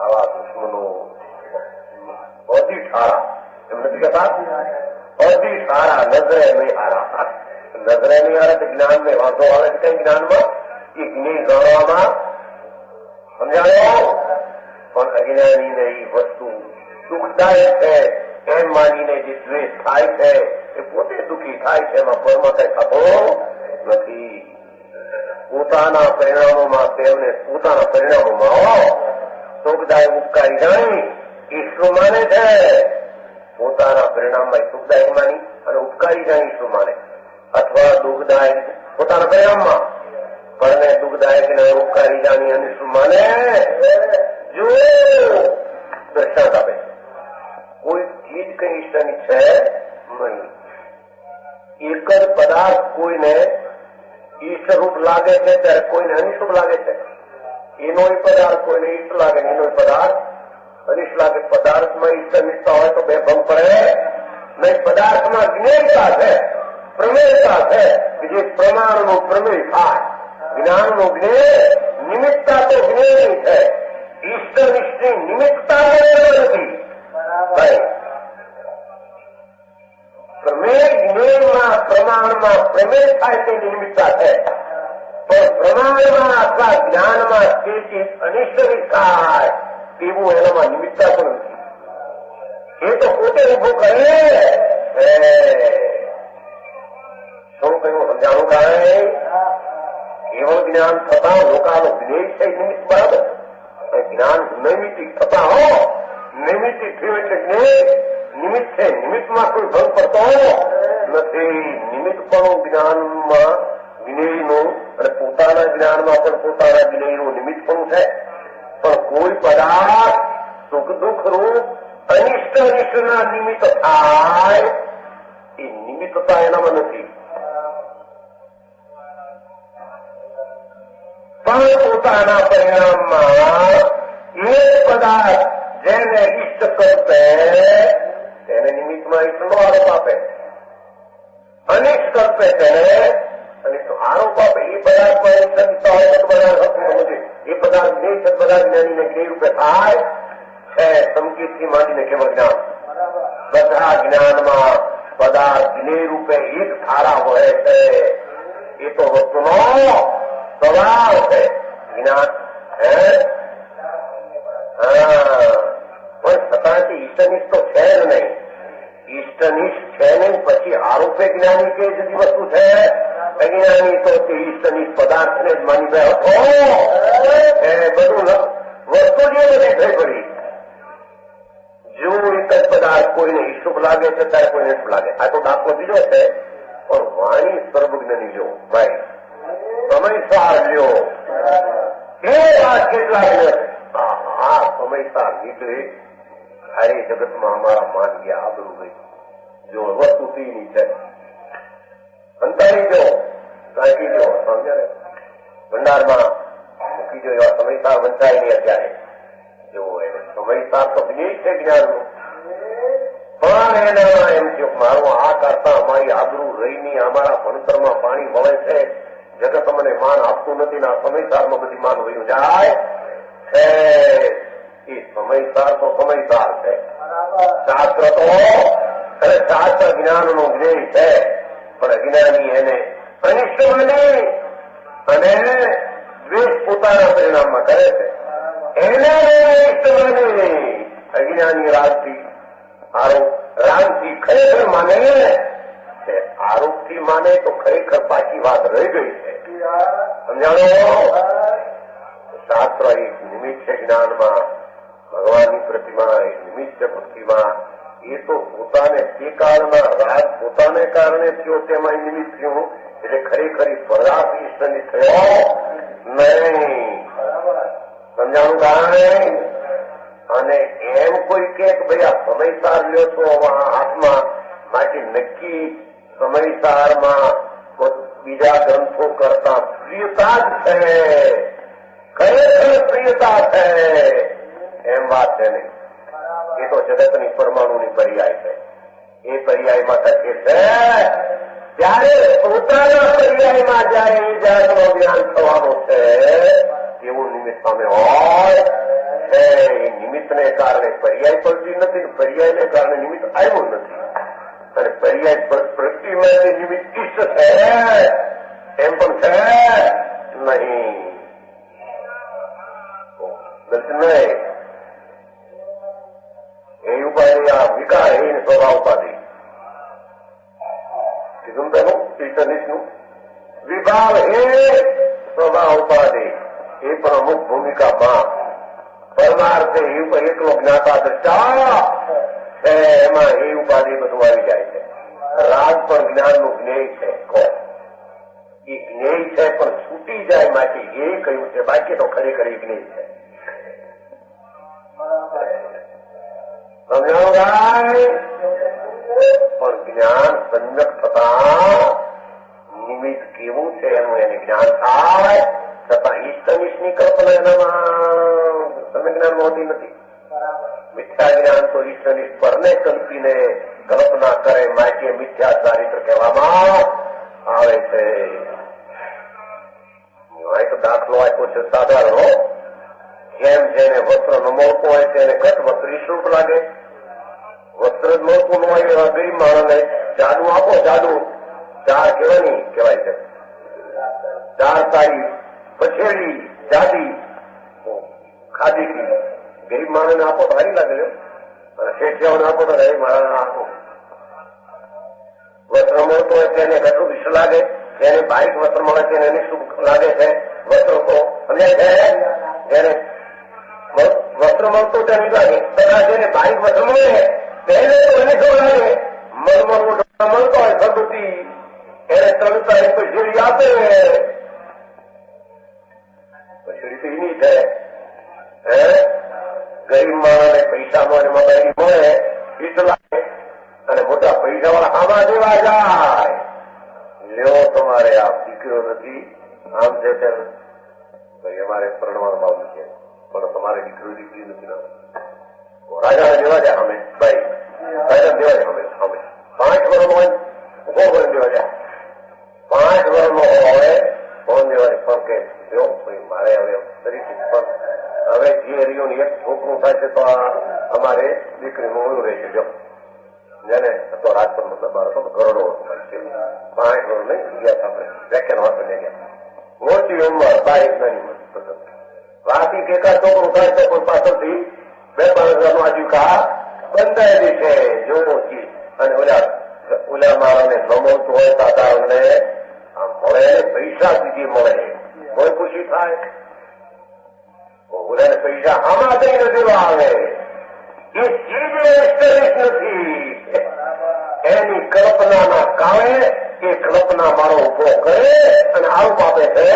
Speaker 1: આવા દુશ્મનો બધી સારા એમ નથી કહેતા બધી સારા નજરે નહીં હારા. નજરે નહીં હારે તો જ્ઞાન ને વાંધો આવે છે કઈ જ્ઞાનમાં એ જ્ઞાન જાણવામાં સમજાયો. પણ અજ્ઞાની ને એ વસ્તુ દુઃખદાયક છે એમ માનીને જે દ્વેષ થાય છે એ પોતે દુઃખી થાય છે. એમાં પરમા કઈ થતો નથી. પોતાના પરિણામોમાં તેમને પોતાના પરિણામોમાં સુખદાયક ઉપકારી જાણી ઈશ્વર માને છે. પોતાના પરિણામમાં સુખદાયક માની અને ઉપકારી જાણી ઈશ્વર માને અથવા દુઃખદાયક પોતાના પરિણામમાં પરને દુઃખદાયક ને ઉપકારી જાણી અને ઈશ્વર માને. જો દ્રષ્ટાંત આપે કોઈ ચીજ કઈ ઈશ્વરની છે નહીં. એક જ પદાર્થ કોઈને ઈષ્ટરૂપ લાગે છે ત્યારે કોઈને અનિષ્ટ લાગે છે. એનો પદાર્થ કોઈને ઈષ્ટ લાગે ને એનો પદાર્થ અનિષ્ટ લાગે. પદાર્થમાં ઈષ્ટ અનિષ્ટતા હોય તો બે ભંગ પડે નહીં. પદાર્થમાં જ્ઞેયતા છે પ્રમેયતા છે કે જે પ્રમાણનું પ્રમેય થાય. જ્ઞાનનું જ્ઞેય નિમિત્તતા તો જ્ઞેયની છે. ઈષ્ટ નિષ્ઠની નિમિત્તતા નથી. પ્રમેય જ્ઞેયમાં પ્રમાણમાં પ્રમેય થાય તેની નિમિત્તતા છે. પણ પ્રમાણમાં અથવા જ્ઞાનમાં તે ચીજ અનિષ્ટ થાય તેવું એનામાં નિમિત્તતા પણ નથી. એ તો પોતે ઉભું કરે. શું કહ્યું સમજાણું કાંઈ કેવળ જ્ઞાન થતા લોકોનું જ્ઞેય છે નિમિત્ત બરાબર. જ્ઞાન નૈમિતિક થતા હો નૈમિતિક થયું એટલે જ્ઞેય નિમિત્ત છે. નિમિત્તમાં કોઈ ભંગ પડતો નથી. નિમિત્તપણું જ્ઞાનમાં જ્ઞેયનું અને પોતાના જ્ઞાનમાં પણ પોતાના જ્ઞેયનું નિમિત્તપણું છે. પણ કોઈ પદાર્થ સુખ દુઃખ રૂપ અનિષ્ટ અનિષ્ટના નિમિત્ત થાય એ નિમિત્તતા એનામાં નથી. પણ પોતાના પરિણામમાં એક પદાર્થ જેને ઈષ્ટ કરશે તેને નિમિત્તમાં ઈષ્ટનો આરોપ આપે. અનિષ્ટ કરશે તેને અનિષ્ટ આરોપ આપે. એ પદાર્થમાં ઈષ્ટ હોય તો પદાર્થ હતું એ પદાર્થ જ્ઞેય છે. પદાર્થ જ્ઞાનીને જ્ઞેય રૂપે થાય છે. સંકેતથી માંડીને કેવળ જ્ઞાન બધા જ્ઞાનમાં પદાર્થ જ્ઞેય રૂપે એક ધારા હોય છે. એ તો વસ્તુનો સ્વભાવ છે. જ્ઞાન પણ છતાંથી ઈષ્ટનિષ્ઠ તો છે જ નહીં. ઈષ્ટનિષ્ઠ છે નહીં પછી આરોપે જ્ઞાની કે જુદી વસ્તુ છે. અજ્ઞાની તો તે ઈષ્ટનિષ્ઠ પદાર્થને જ માની ગયો હતો. બધું વસ્તુ જે બધી થઈ પડી. જો એક જ પદાર્થ કોઈને ઈશુભ લાગે છે ત્યારે કોઈને ઈશુભ લાગે. આ તો દાખલો બીજો છે. પણ વાણી સર્વજ્ઞની લ્યો ભાઈ સમયસાર લ્યો. એ વાત કેટલાક આ સમયસાર નીકળે હારે જગતમાં અમારા માન ગયા આબરૂ ગઈ. જો વસ્તુ પીની છે અંતારી જો કાંકી જો સમજે ભંડારમાં મૂકી જો એવા સમયસાર વંચાય નહીં અત્યારે. એવો એને સમયસાર તો જ્ઞેય છે જ્ઞાનનું, પણ એના એમ થયું મારું આ કરતા અમારી આબરૂ રહીની અમારા ભણતરમાં પાણી મળે છે, જગત અમને માન આપતું નથી ને આ સમયસારમાં બધી માન વયું જાય છે. એ સમયસાર તો સમયસાર છે. શાસ્ત્ર તો શાસ્ત્ર જ્ઞાનનું જ્ઞેય છે, પણ અજ્ઞાની એને અનિષ્ટ માની અને દ્વેષ પોતાના પરિણામમાં કરે છે. એને અનિષ્ટ માની અજ્ઞાની રામથી ખરેખર માને છે. આરોપથી માને તો ખરેખર પાછી વાત રહી ગઈ છે. સમજાણો? શાસ્ત્ર એક નિમિત્ત છે જ્ઞાનમાં, ભગવાનની પ્રતિમા એક નિમિત્ત છે ભક્તિમાં. એ તો પોતાને તે કાળના રાગ પોતાને કારણે થયો તેમાં નિમિત્ત થયું, એટલે ખરેખર પદાર્થ ઈશ્વરની થયો નહીં. સમજાણું કારણ? અને એમ કોઈ કે ભાઈ આ સમયસાર લ્યો છો હાથમાં માટે નક્કી સમયસારમાં બીજા ગ્રંથો કરતા પ્રિયતા જ છે, ખરેખર પ્રિયતા છે એમ વાત છે નહીં. એ તો જગતની પરમાણુની પર્યાય છે. એ પર્યાયમાં થશે છે ત્યારે પોતાના પર્યાયમાં જાય એ જાતનો જ્ઞાન થવાનું છે એવું નિમિત્ત સામે હોય છે. એ નિમિત્તને કારણે પર્યાય પડતી નથી, પર્યાયને કારણે નિમિત્ત આવ્યું નથી. અને પર્યાય પ્રતિમાંથી નિમિત્ત ઈષ્ટ છે એમ પણ છે નહીં. નહીં એ ઉપાધિ આ વિકારહીન સ્વભાવ ઉપાધિ કીધું પેલું ઈષ્ટનિષ્ઠનું વિભાવહીન સ્વભાવ ઉપાધિ એ પણ અમુક ભૂમિકામાં પરમાર્થે એકલો જ્ઞાતા દ્રષ્ટા છે, એમાં એ ઉપાધિ બધું આવી જાય છે. રાગ પણ જ્ઞાનનું જ્ઞેય છે. એ જ્ઞેય છે પણ છૂટી જાય માટે એ કહ્યું છે, બાકી તો ખરેખર એ જ્ઞેય છે. સમજાણું? પણ જ્ઞાન સંજક થતા નિમિત્ત કેવું છે એનું એને જ્ઞાન થાય, છતાં ઈષ્ટનિષ્ઠની કલ્પના એનામાં જ્ઞાન હોતી નથી. મિથ્યા જ્ઞાન તો ઈષ્ટનિષ્ઠ પરને કલ્પીને કલ્પના કરે માટે મિથ્યા ચારિત્ર કહેવામાં આવે છે. એક દાખલો આપ્યો છે સાધારણ, જેમ જેને વસ્ત્ર ન મળતું હોય તેને ઘટ વસ્ત્ર શુલ્ક લાગે. વસ્ત્ર જ મળતું ન હોય એવા ગરીબ માણસને જાદુ આપો, જાદુ ચાર કેવાની કહેવાય છે, ચાર તારી પછેડી જાદી ખાધી ગરીબ માણસને આપો તો હારી લાગે, અને શેઠિયાઓને આપો તો ગરીબ માણસને આપો. વસ્ત્ર મળતું હોય તેને ઘટું વિશ્વ લાગે, જેને બારીક વસ્ત્ર મળે છે એને શું લાગે છે? વસ્ત્ર તો સમજાય છે. જેને વસ્ત્ર મળતું તેને લાગે, તથા જેને બારીક વસ્ત્ર મળે તેને તો એને શું લાગે? મલમલનું મળતો હોય સદુતી એને 3 તારીખ પછેડી આપે, પછેડી તો એની છે. ગરીબ માણસને પૈસા મળે મળે ઈટ લાગે, અને મોટા પૈસા વાળા આમાં દેવા જાય. લ્યો તમારે આ દીકરો નથી, આમ છે તેમ ભાઈ અમારે પરણવાનો ભાવ નથી, પણ તમારે દીકરો દીકરી નથી. રાજાને દેવા જાય અમે ભાઈ, રાજા દેવા જાય અમે 5 વર્ષનો હોય કોણ દેવા જાય, 5 વર્ષનો હોય કોણ દેવાય. પણ કે જો મારે હવે તરીકે પણ હવે જે એરિયોની એક છોકરું થાય છે તો અમારે દીકરીનું ઓલું રહેશે. જો જેને તો રાજપથ મતલબ કરોડો 5 વર્ષ નહીં ગયા આપણે વ્યાખ્યાન વાંચવા ગયા. મોટી ઉંમર 22 નાની રાતી કેકા છોકરું થાય તો કોઈ પાછળથી 2-5 હજારનું આજીવિકા બંધાયેલી છે જોવો છીએ. અને ઓલા મારાને ન મળતું હોય સાધારણને મળે, પૈસા બીજી મળે, કોઈ ખુશી થાય. ઓલાને પૈસા આમાં જઈને દેવા આવે, એ ચીજ ઈષ્ટનિષ્ઠ નથી. એની કલ્પનાના કારણે એ કલ્પના મારો ઉભો કરે અને આવું આપે છે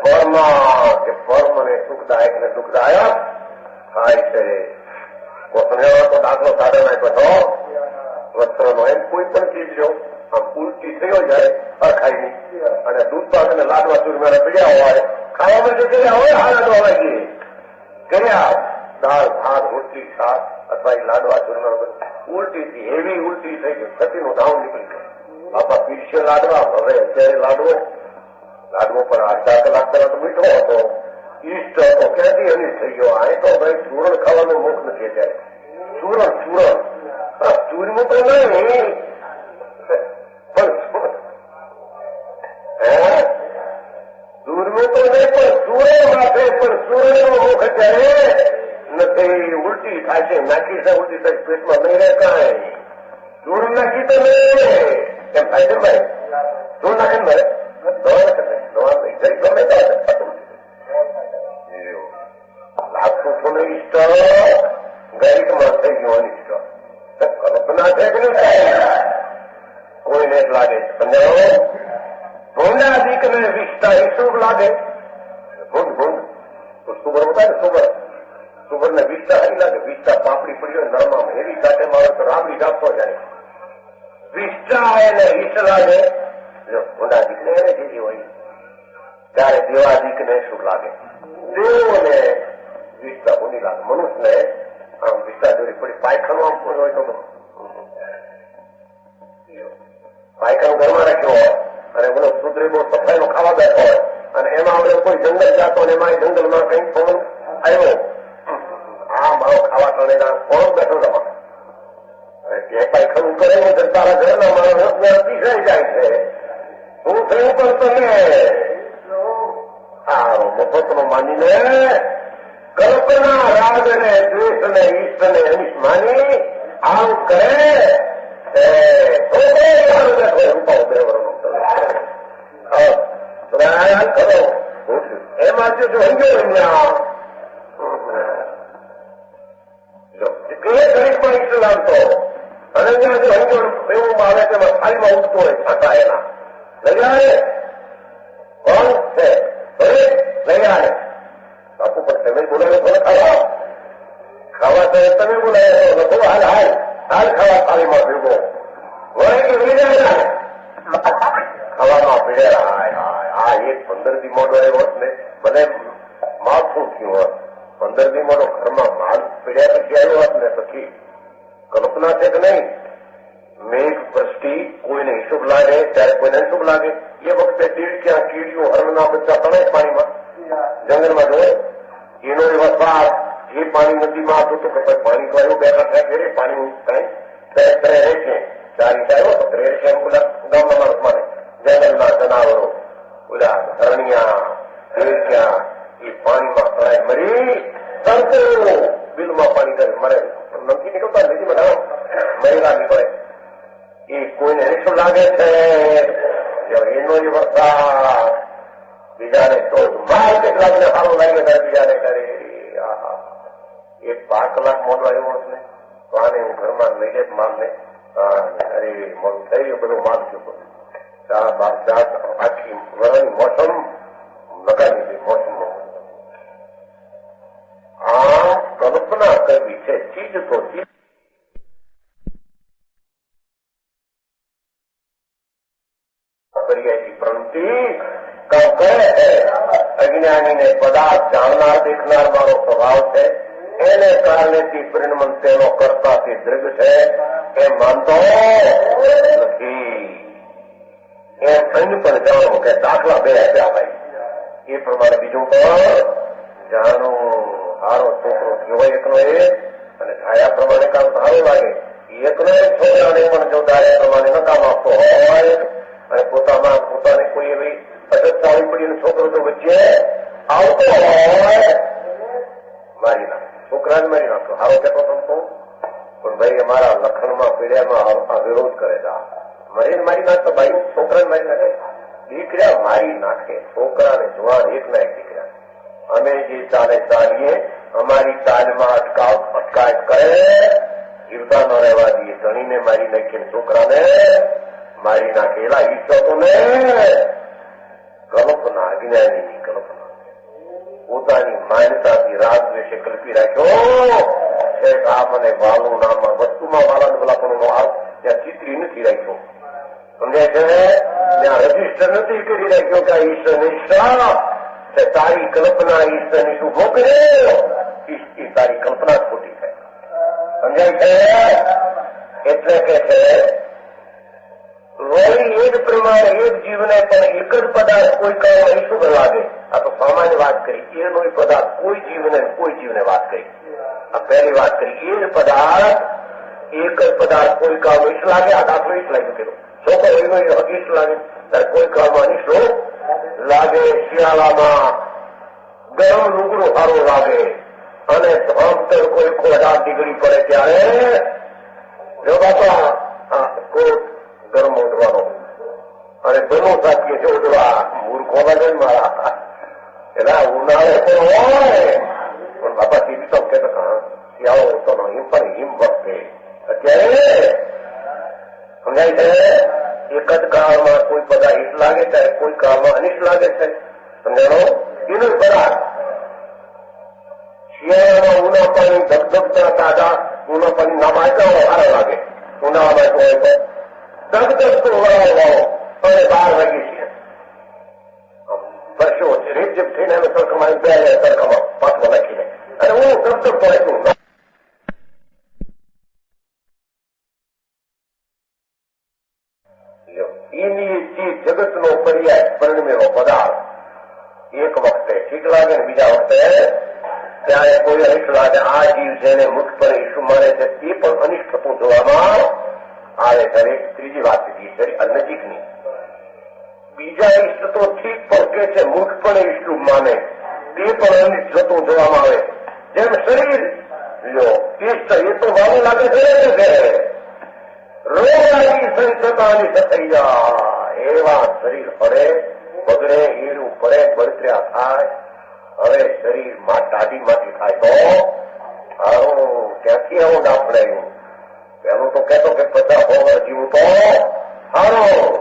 Speaker 1: ફળમાં, કે ફળ મને સુખદાયક ને દુઃખદાયક થાય છે. સમજાવવા તો દાખલો સાધન આપ્યો વસ્ત્રનો, એમ કોઈ પણ ચીજ જો આમ ઉલટી થયો જાય અખાઈ અને દૂધ પાક અને લાડવા ચૂરમાના પીડ્યા હોય, ખાવામાં જો કર્યા હોય હાલત વાગી કર્યા
Speaker 3: દાળ ભાત રોટલી શાક અથવા એ લાડવા ચૂરમા ઉલટીથી એવી ઉલટી થઈ ગઈ, છતીનું ધામ નીકળી ગયું. બાપા પીરસે લાડવા, હવે અત્યારે લાડવો પર 8 કલાક પહેલા તો મીઠો હતો, ઈષ્ટ હતો, ક્યાંથી અનિષ્ટ થઈ ગયો. આ તો ભાઈ ચૂરણ ખાવાનું મુખ નથી અત્યારે. ચૂરણ ચૂરમું તો નહીં પણ ચૂરમું તો નહીં પણ ચૂરણ માટે પણ ચૂરણનો મુખ અત્યારે નથી. ઉલટી થાય છે, નાખી છે ઉલટી થાય, પેટમાં નહીં રહે કાંઈ. ચૂરણ નાખી તો નહીં એમ થાય છે ભાઈ. ચૂર નાખે ને દવા નહીં ગમે લાગતું છું ને ઈષ્ટ ગરીબમાં થઈ ગયો અનિષ્ટ. કલ્પના છે કે નહીં કોઈને જ લાગે છે. સમજાવો ભૂંડાદિક ને વિષ્ટા એ શુભ લાગે. ભૂંડ તો સુબર બતાવે ને સુબર ને વિષ્ટા નહીં લાગે. વિષ્ટા પાપડી પડી હોય નરમામાં એવી સાથે મારો તો રાબડી જાપતો જાય. વિષ્ટા એને ઈષ્ટ લાગે. ભૂંડાદિક ને એને જીવી હોય ત્યારે દેવાદિક ને શુભ લાગે. દેવોને વિષ્ટા ભૂંડી લાગે. મનુષ્યને આમ વિષ્ટા જોડી પડી પાયખાનું આમ પૂરું હોય તો પાયખાનું ઘરમાં રાખ્યો હોય અને બોલો સુધરી બહુ સફાઈનો ખાવા બેઠો હોય અને એમાં આપણે કોઈ જંગલ જાતો અને એમાં જંગલમાં કઈ ફોન આવ્યો, આ મારો ખાવા ટણેના ફોન બેઠો તમારે એ પાયખાનું કરે ને તારા ઘરના માણસ પીસાઈ જાય છે. હું થયું પણ તમે મફતનો માનીને કલ્પના રાગ ને દ્વેષ ને ઈષ્ટ ને અનિષ્ટ માની આમ કરે એમાં જો ઘડીકમાં ઈષ્ટ લાગતો અને ત્યાં જો હંગોળ એવું આવે તેમાં થાળીમાં ઉઠતો હોય છાંટા એના લઈ આવે કોણ છે લઈ આવે બાપુ પણ તમે બોલાવો થોડો ખાવા તો તમે બોલાવો લખો હાલ ખાવા થાળીમાં ભેગો વળે કે ભીડે ખાવામાં ભીડે આ એક 15 દી મોડો એવો ને મને માથું થયું હોત. 15 દી મોડો ઘરમાં માલ પીડ્યા પછી આવ્યો હોત ને પછી કલ્પના છે કે નહીં. મેઘ વૃષ્ટિ કોઈને શુભ લાગે ત્યારે કોઈને શુભ લાગે. એ વખતે તીડક્યા કીડીઓ હરણના બચ્ચા તણાય પાણીમાં જંગલમાં જોયે એનો વસવાટ એ પાણી નદીમાં હતું તો કે પાણી તો આવ્યું બેઠા થાય ફેરે પાણી કઈ તરે રહે છે. ચારી આવ્યો તો તરે છે બધા ગામના માણસ માને જંગલના જનાવરો બધા હરણિયા તીડક્યા એ પાણીમાં તણાય મરી તરતો બિલમાં પાણી કરે મરે નમકી નીકળતા નદીમાં મરેલા નીકળે. એ કોઈને શું લાગે છે એનો જ વરસાદ બીજાને તો માર કેટલાકને સારો લાગે ત્યારે બીજાને કરે. એક 12 કલાક મોડો આવ્યો હશે ને તો આને હું ઘરમાં લઈ જાય માલને અરે મોડું થઈ ગયું બધું માલ થયું આખી વરની મોસમ લગાવી દીધી મોસમ. આ કલ્પના કરવી છે ચીજ તો ચીજ પ્રવૃત્તિ અજ્ઞાનીને પદાર્થ જાણનાર દેખનાર મારો સ્વભાવ છે એને કારણે પરિણમન તેનો કરતાથી દૃઢ છે એમ માનતો નથી. એમ અંજ પણ જાણો કે દાખલા બે આપ્યા ભાઈ એ પ્રમાણે બીજું પણ જાણવું. સારો છોકરો કેવાય એકનો એક અને છાયા પ્રમાણે કામ સારું લાગે. એકનો એક છોકરાને પણ જો ડાય પ્રમાણે ન કામ આપતો હોય અને પોતાને કોઈ એવી અસત આવી પડી છોકરો તો વચ્ચે આવતો હોય મારી નાખો, છોકરાને મારી નાખો. હારો કેતો તમતો પણ ભાઈ અમારા લખણમાં પીડ્યામાં આ વિરોધ કરે છે. મરીને મારી નાખતો ભાઈ છોકરાને મારી નાખે. દીકરા મારી નાખે છોકરાને જુવાન એક ના એક દીકરા. અમે જે ચાલે ચાલીએ અમારી ચાલમાં અટકાયત કરે જીવતા ન રહેવા દઈએ. ધણીને મારી નાખીને છોકરાને મારી નાખેલા ઈચ્છતોને કલ્પના અજ્ઞાનીની કલ્પના પોતાની માન્યતાથી રાગ વિશે કલ્પી રાખ્યો છે. આ મને વાલું નામમાં વસ્તુમાં વાલા ભલાપણનો હાથ ત્યાં ચિત્રી નથી રાખ્યો. સમજાય છે ત્યાં રજીસ્ટર નથી કરી રાખ્યો કે આ ઈશ્વર નિષ્ઠા તારી કલ્પના ઈશ્વરની શું મોકલે એ તારી કલ્પના જ ખોટી છે. સમજાય છે? એટલે કે છે વળી એ જ પ્રમાણે એક જીવને પણ એક જ પદાર્થ કોઈ કામ શુભ લાગે. આ તો સામાન્ય વાત કરી. એનો પદાર્થ કોઈ જીવને વાત કરી. આ પહેલી વાત કરી. એ જ પદાર્થ એક જ પદાર્થ કોઈ કામ ઈશ લાગે. આ દાખલો ઈશ લાગ્યું કીધું. છોકરો એનો ઈશ લાગે ત્યારે કોઈ કામમાં અનિષ્ટો લાગે. શિયાળામાં ગરમ લુગડું સારું લાગે અને ભણતર કોઈ 18 ડિગ્રી પડે ત્યારે જો બાપા કોટ ગરમ ઉડવાનો અને બનો સાચીએ છે ઉડવા મૂર્ખોના જ મારા એના ઉનાળે પણ હોય પણ બાપા ટીવી તો કે શિયાળો ઉઠતો નહીં પણ હિમ વખતે અત્યારે સમજાય છે. એક જ કાળમાં કોઈ પદાર્થ ઈશ લાગે ત્યારે કોઈ કાળમાં અનિષ્ટ લાગે છે. સમજાણો? એનો જ પદાર્થ શિયાળામાં ઉના પાણી ધગધગતા તાજા ઉના પાણી ના માયકા સારા લાગે. ઉનાળામાં તો હોય તો ધગધગતો વળાવો વાળો અને 12 વાગી છે વર્ષો રેપ જેપ થઈને અમે સરખામાં બે સરખામાં પાછમાં નાખીને અને હું ધગધગતો રહેતું. એની જગતનો પર્યાય પરિણમેલો પદાર્થ એક વખતે ઠીક લાગે ને બીજા વખતે ત્યારે કોઈ અનિષ્ટ લાગે. આ જીવ જેને મુક્તપણે ઈસુ માને છે તે પણ અનિષ્ટ થતું જોવામાં આવે. દરેક ત્રીજી વાત કીધી છે નજીકની. બીજા ઈષ્ટ તો ઠીક પણ કે છે મુક્તપણે ઈસુ માને તે પણ અનિષ્ટ થતું જોવામાં આવે. જેમ શરીર લો ઈષ્ટ એ તો વાલું લાગે છે રોગ આવી સંસ્થતા અનિષ્ટ થઈ જાય એવા શરીર પડે બગડે હીરું પડે બળતર્યા થાય. હવે શરીર ટાઢી માંથી થાય તો સારું ક્યાંથી આવું આપણે પેલું તો કહેતો કે 50 વર્ષ જીવું તો સારું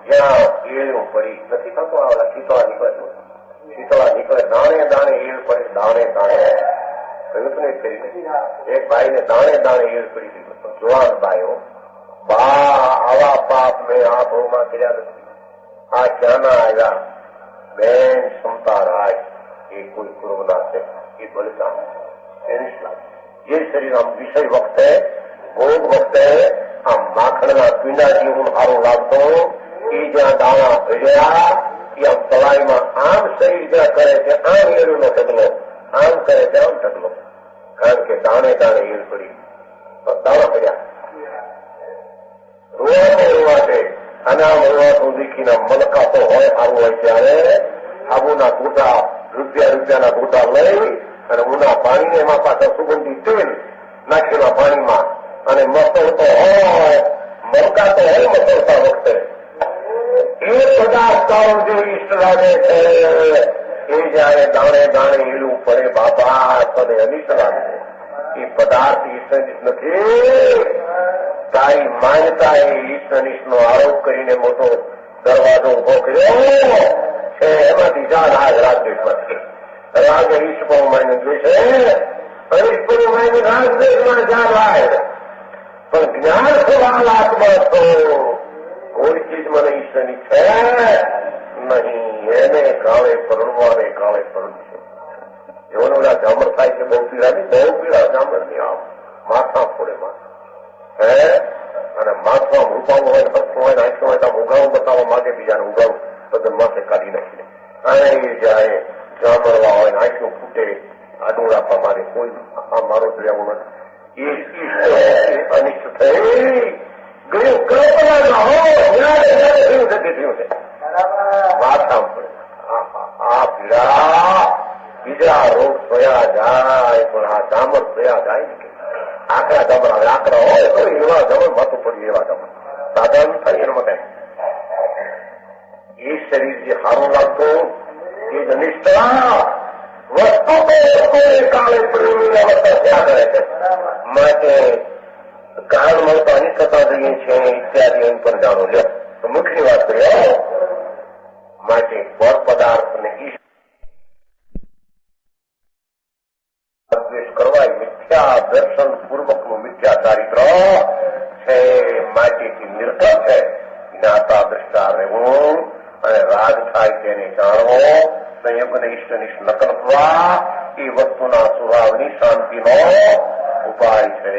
Speaker 3: જ્યાં હીરું પડી નથી થતું. આવડા શીતળા નીકળે દાણે દાણે હીર પડે દાણે દાણે કહ્યું નહીં કરીને એક ભાઈને દાણે દાણે હીર પડી દીધું. જવાન ભાઈઓ બા આવા પાપ મેં આ ભાવમાં કર્યા નથી. આ ક્યાંના આવ્યા બેન ક્ષમતા રાય એ કોઈ પૂર્વના છે એ બળતા જે શરીર આમ વિષય વખતે ભોગ વખતે આમ માખણના પીંડા જેવું સારું લાગતો એ જ્યાં દાણા ભર્યા એ આમ તલાઈમાં આમ શરીર જ્યાં કરે છે આમ હીરનો ઢગલો આમ કરે છે આમ ઢગલો. કારણ કે દાણે દાણે હીર પડી દાણા પડ્યા રોવાશે અને આમ રોવાતું દીકીના મલકા તો હોય સારું હોય ત્યારે આબુના ગોટા રૂપિયાના ગોટા લઈ અને ઉના પાણીને એમાં પાછા સુગંધી તેલ નાખેલા પાણીમાં અને મસળતો હોય મલકા તો હોય મસળતા વખતે એ પદાર્થ તારો જે ઈષ્ટ લાગે છે એ જયારે દાણે દાણે હીરું પડે બાબા તને અનિષ્ટ લાગે. એ પદાર્થ ઈષ્ટ નથી. તારી માન્યતા એ ઈષ્ટ અનિષ્ટનો આરોપ કરીને મોટો દરવાજો ઉભો કર્યો છે. એમાંથી જા રાજદ્વેષમાંથી રાગ ઈષ્ટ પણ માન્ય દ્વેષ અનિષ્ટ પણ માન્ય રાજદ્વેષમાં જા લાય પણ જ્ઞાન સવાલ આત્મા તો કોઈ ચીજ મને ઈષ્ટની છે નહીં. એને કાળે પરણવાને કાળે પરણ છે. એવોને ઓલા જામર થાય છે બહુ પીડા જામરની આમ માથા ફોડે માથા અને માથમાં રૂપાવું હોય હસ્તું હોય આંખો હોય તો ઉગાવું બતાવવા માંગે બીજાને ઉગાવું બધા માથે કાઢી નાખીને અને જાય જામરવા હોય આંખો ફૂટે આડું આપવા મારે કોઈ આ મારો જોયાવું નથી. એ અનિષ્ટ થઈ ગયું કલ્પના થયું છે માથા પડે આ પીડા બીજા રોગ સોયા જાય પણ આ જામર સોયા જાય ને આકરા જમર આવે આકરા હોય તો એવા જમર માથું પડી એવા જમર સાધારણ થાય એનો માટે એ શરીર જે સારું લાગતું એ જ નિષ્ઠા વસ્તુ કાળે પ્રેમી અવસ્થા થયા કરે છે. માટે કારણ મળતા અનિષ્ઠતા જોઈએ છે ઇત્યાદિ અહીં પણ જાણો લ્યો તો મુખ્યની વાત કરીએ. માટે પર પદાર્થ ને દ્વેષ કરવા મિથ્યા દર્શન પૂર્વકનું મિથ્યા ચારિત્ર છે. માટેથી નિર્ધર છે. જ્ઞાતા દ્રષ્ટા રહેવું અને રાગ થાય તેને જાણવો સંયોગને ઇષ્ટનિષ્ઠ ન કરવા એ વસ્તુના સ્વભાવની શાંતિનો ઉપાય છે.